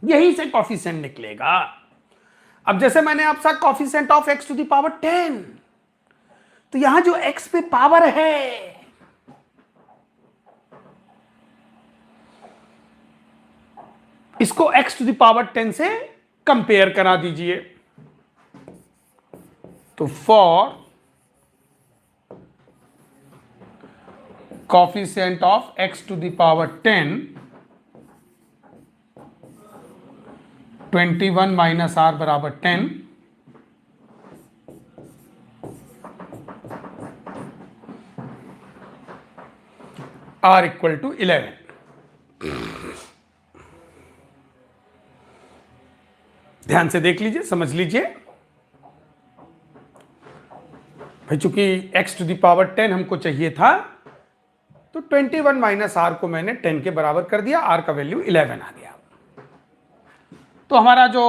यहीं से कॉफिशिएंट निकलेगा। अब जैसे मैंने आपसे coefficient of x to the power 10, तो यहां जो x पे पावर है इसको x टू द पावर 10 से कंपेयर करा दीजिए। तो for coefficient of x to the power 10 21 minus R बराबर 10, R इक्वल टू 11। ध्यान से देख लीजिए, समझ लीजिए भाई, चूंकि x टू द पावर 10 हमको चाहिए था तो 21 माइनस R को मैंने 10 के बराबर कर दिया, R का वैल्यू 11 आ गया। तो हमारा जो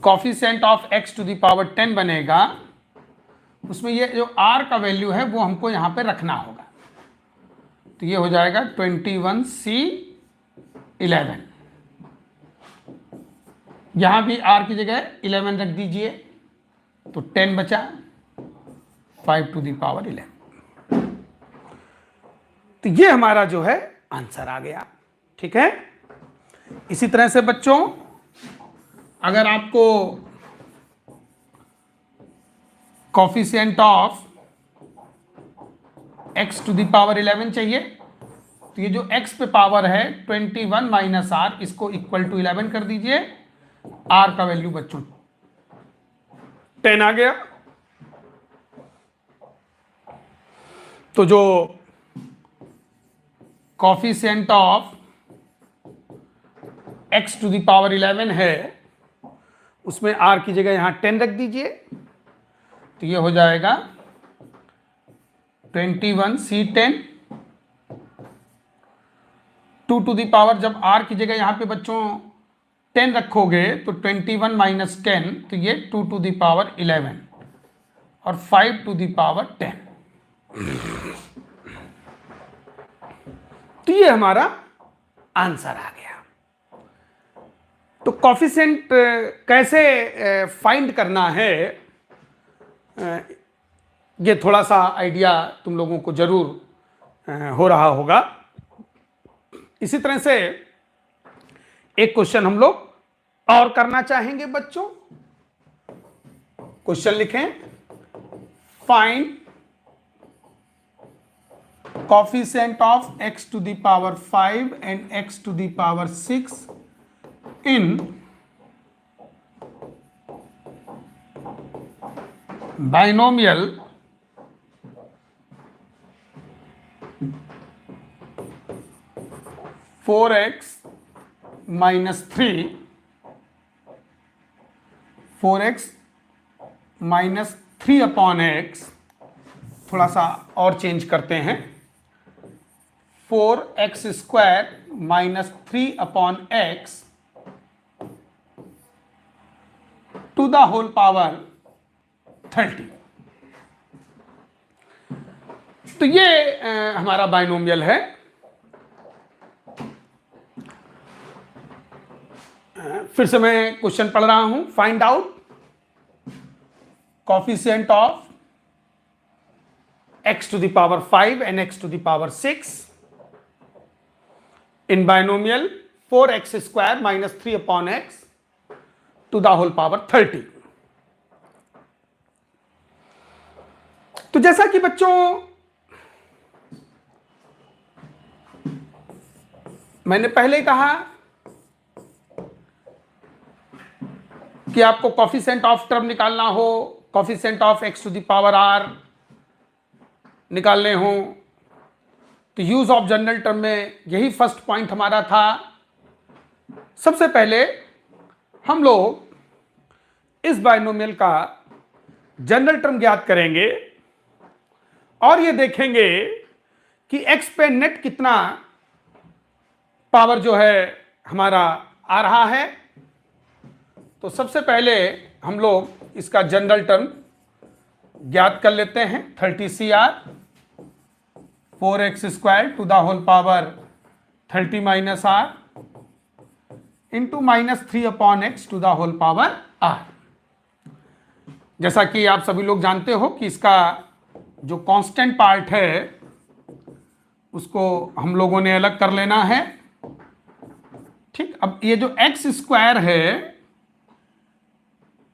coefficient of x to the power 10 बनेगा उसमें ये जो R का वैल्यू है वो हमको यहां पे रखना होगा। तो ये हो जाएगा 21C 11, यहां भी R की जगह 11 रख दीजिए तो 10 बचा, 5 टू द पावर 11। तो ये हमारा जो है आंसर आ गया। ठीक है, इसी तरह से बच्चों अगर आपको coefficient of x to the power 11 चाहिए तो ये जो x पे पावर है 21 माइनस R, इसको इक्वल टू 11 कर दीजिए, R का वैल्यू बच्चों 10 आ गया। तो जो coefficient of x to the power 11 है उसमें R की जगह यहां 10 रख दीजिए, तो ये हो जाएगा 21C 10 2 टू द पावर, जब R की जगह यहां पे बच्चों 10 रखोगे तो 21 माइनस 10, तो ये 2 टू द पावर 11 और 5 टू द पावर 10। तो ये हमारा आंसर आ गया। तो कोफिशिएंट कैसे फाइंड करना है ये थोड़ा सा आइडिया तुम लोगों को जरूर हो रहा होगा। इसी तरह से एक क्वेश्चन हम लोग और करना चाहेंगे बच्चों। क्वेश्चन लिखें, find coefficient of x to the power 5 and x to the power 6 in binomial 4x minus 3 4x minus 3 upon x, थोड़ा सा और चेंज करते हैं, 4x square minus 3 upon x to the whole power 30। तो ये हमारा binomial है। फिर से मैं क्वेश्चन पढ़ रहा हूं, find out coefficient of x to the power 5 and x to the power 6 in binomial 4x square minus 3 upon x to the whole power 30। तो जैसा कि बच्चों मैंने पहले कहा कि आपको कोफिशिएंट ऑफ टर्म निकालना हो, coefficient of x to the power r निकालने हो, तो यूज ऑफ जनरल टर्म में यही फर्स्ट पॉइंट हमारा था। सबसे पहले हम लोग इस बाइनोमियल का जनरल टर्म ज्ञात करेंगे और ये देखेंगे कि x पे नेट कितना पावर जो है हमारा आ रहा है। तो सबसे पहले हम लोग इसका जनरल टर्म ज्ञात कर लेते हैं। 30CR 4x square to the whole power 30 minus r into -3/x to the whole power r। जैसा कि आप सभी लोग जानते हो कि इसका जो कांस्टेंट पार्ट है उसको हम लोगों ने अलग कर लेना है। ठीक, अब ये जो x स्क्वायर है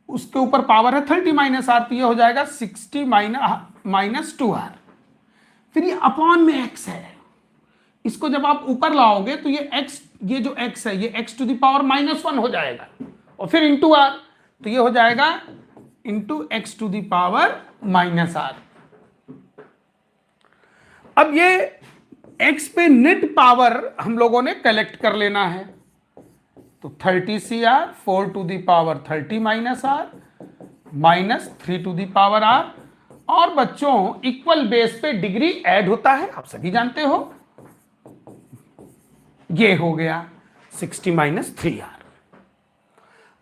उसके ऊपर पावर है 30 माइनस r, तो ये हो जाएगा 60 माइनस 2r। फिर ये अपॉन में x है, इसको जब आप ऊपर लाओगे तो ये जो x है ये x टू द पावर -1 हो जाएगा और फिर इंटू r, तो ये हो जाएगा into x to the power -r। अब ये x पे नेट पावर हम लोगों ने कलेक्ट कर लेना है। तो 30CR 4 to the power 30 minus r minus 3 to the power r, और बच्चों इक्वल बेस पे डिग्री ऐड होता है, आप सभी जानते हो। ये हो गया 60 माइनस 3r।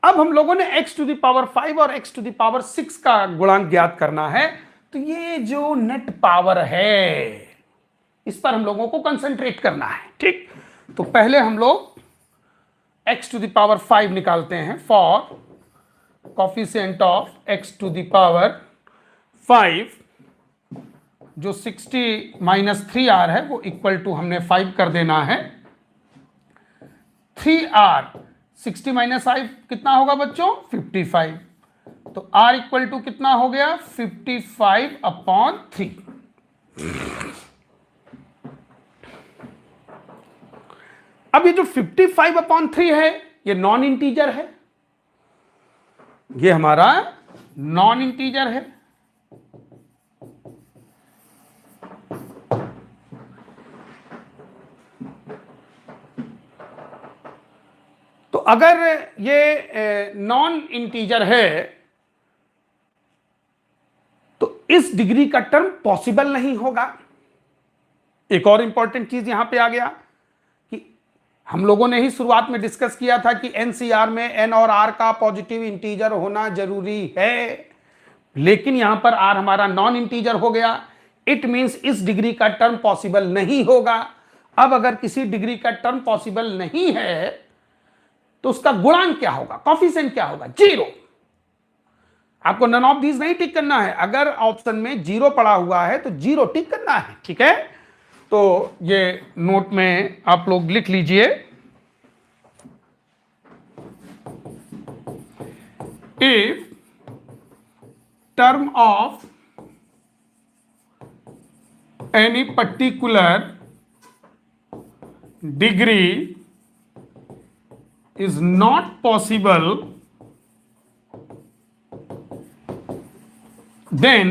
अब हम लोगों ने x टू द पावर 5 और x टू द पावर 6 का गुणांक ज्ञात करना है। तो ये जो नेट पावर है इस पर हम लोगों को कंसंट्रेट करना है। ठीक, तो पहले हम लोग x टू द पावर 5 निकालते हैं। For coefficient of x to the power 5 जो 60 माइनस 3r है वो इक्वल टू हमने 5 कर देना है 3r। 60 माइनस 5 कितना होगा बच्चों? 55। तो r इक्वल टू कितना हो गया? 55/3। अब ये जो 55/3 है ये नॉन इंटीजर है, ये हमारा नॉन इंटीजर है। तो अगर ये नॉन इंटीजर है तो इस डिग्री का टर्म पॉसिबल नहीं होगा। एक और इंपॉर्टेंट चीज यहां पे आ गया कि हम लोगों ने ही शुरुआत में डिस्कस किया था कि एनसीआर में एन और आर का पॉजिटिव इंटीजर होना जरूरी है, लेकिन यहां पर आर हमारा नॉन इंटीजर हो गया। इट मींस इस डिग्री का टर्म पॉसिबल नहीं होगा। अब अगर किसी डिग्री का टर्म पॉसिबल नहीं है तो उसका गुणांक क्या होगा, कोफिशिएंट क्या होगा? 0। आपको नन ऑफ दीज नहीं टिक करना है। अगर ऑप्शन में 0 पड़ा हुआ है तो 0 टिक करना है। ठीक है, तो ये नोट में आप लोग लिख लीजिए। If term of any particular degree is not possible, then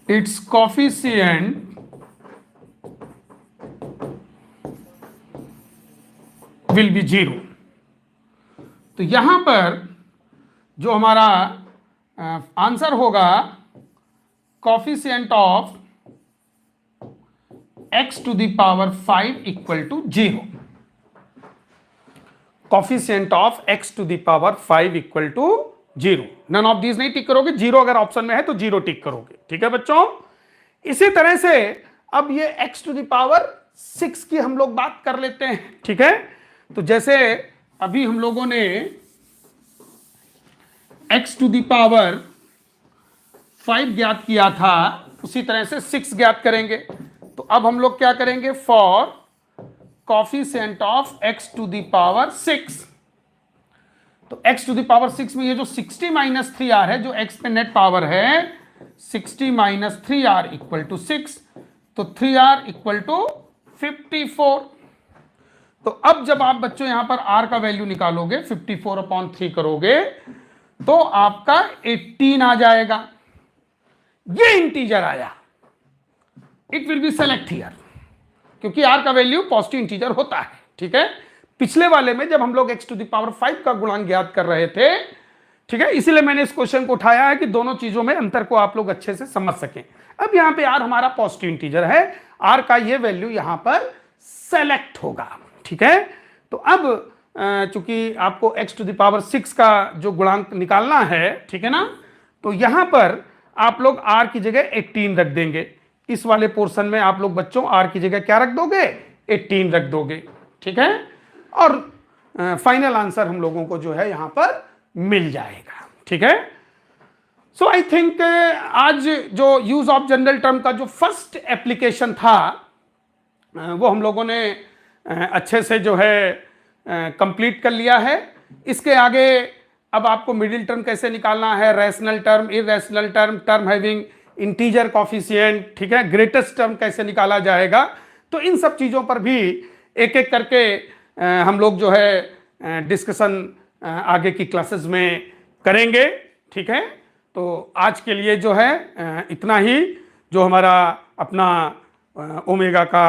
its coefficient will be 0। तो यहां पर जो हमारा आंसर होगा coefficient of x to the power 5 equal to 0। Coefficient of x to the power 5 equal to 0। None of these नहीं tick करोगे, 0 अगर option में है तो 0 टिक करोगे। ठीक है बच्चों, इसी तरह से अब ये x to the power 6 की हम लोग बात कर लेते हैं। ठीक है, तो जैसे अभी हम लोगों ने x to the power 5 ज्ञात किया था, उसी तरह से 6 ज्ञात करेंगे। तो अब हम लोग क्या करेंगे? For coefficient of x to the power 6। तो x टू द पावर 6 में ये जो 60 माइनस 3r है, जो x पे नेट पावर है 60 माइनस 3r इक्वल टू 6, तो 3r इक्वल टू 54। तो अब जब आप बच्चों यहां पर r का वैल्यू निकालोगे 54/3 करोगे तो आपका 18 आ जाएगा। ये इंटीजर आया, it will be select here, क्योंकि r का वैल्यू पॉजिटिव इंटीजर होता है। ठीक है, पिछले वाले में जब हम लोग x टू द पावर 5 का गुणांक ज्ञात कर रहे थे, ठीक है, इसीलिए मैंने इस क्वेश्चन को उठाया है कि दोनों चीजों में अंतर को आप लोग अच्छे से समझ सकें। अब यहां पे r हमारा पॉजिटिव इंटीजर है, r का ये वैल्यू यहां पर सेलेक्ट होगा। ठीक है, तो अब चूंकि आपको x टू द पावर 6 का जो गुणांक निकालना है, ठीक है ना, तो यहां पर आप लोग r की जगह 18 रख देंगे। इस वाले पोर्शन में आप लोग बच्चों r की जगह क्या रख दोगे, 18 रख दोगे। ठीक है, और फाइनल आंसर हम लोगों को जो है यहां पर मिल जाएगा। ठीक है, सो आई थिंक आज जो यूज ऑफ जनरल टर्म का जो फर्स्ट एप्लीकेशन था वो हम लोगों ने अच्छे से जो है कंप्लीट कर लिया है। इसके आगे अब आपको मिडिल टर्म कैसे निकालना है, rational term, irrational term, term having integer coefficient, ठीक है, ग्रेटेस्ट टर्म कैसे निकाला जाएगा, तो इन सब चीज़ों पर भी एक एक करके हम लोग जो है डिस्कशन आगे की क्लासेस में करेंगे। ठीक है, तो आज के लिए जो है इतना ही। जो हमारा अपना ओमेगा का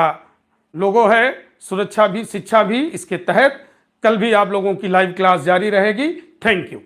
लोगो है, सुरक्षा भी शिक्षा भी, इसके तहत कल भी आप लोगों की लाइव क्लास जारी रहेगी। Thank you.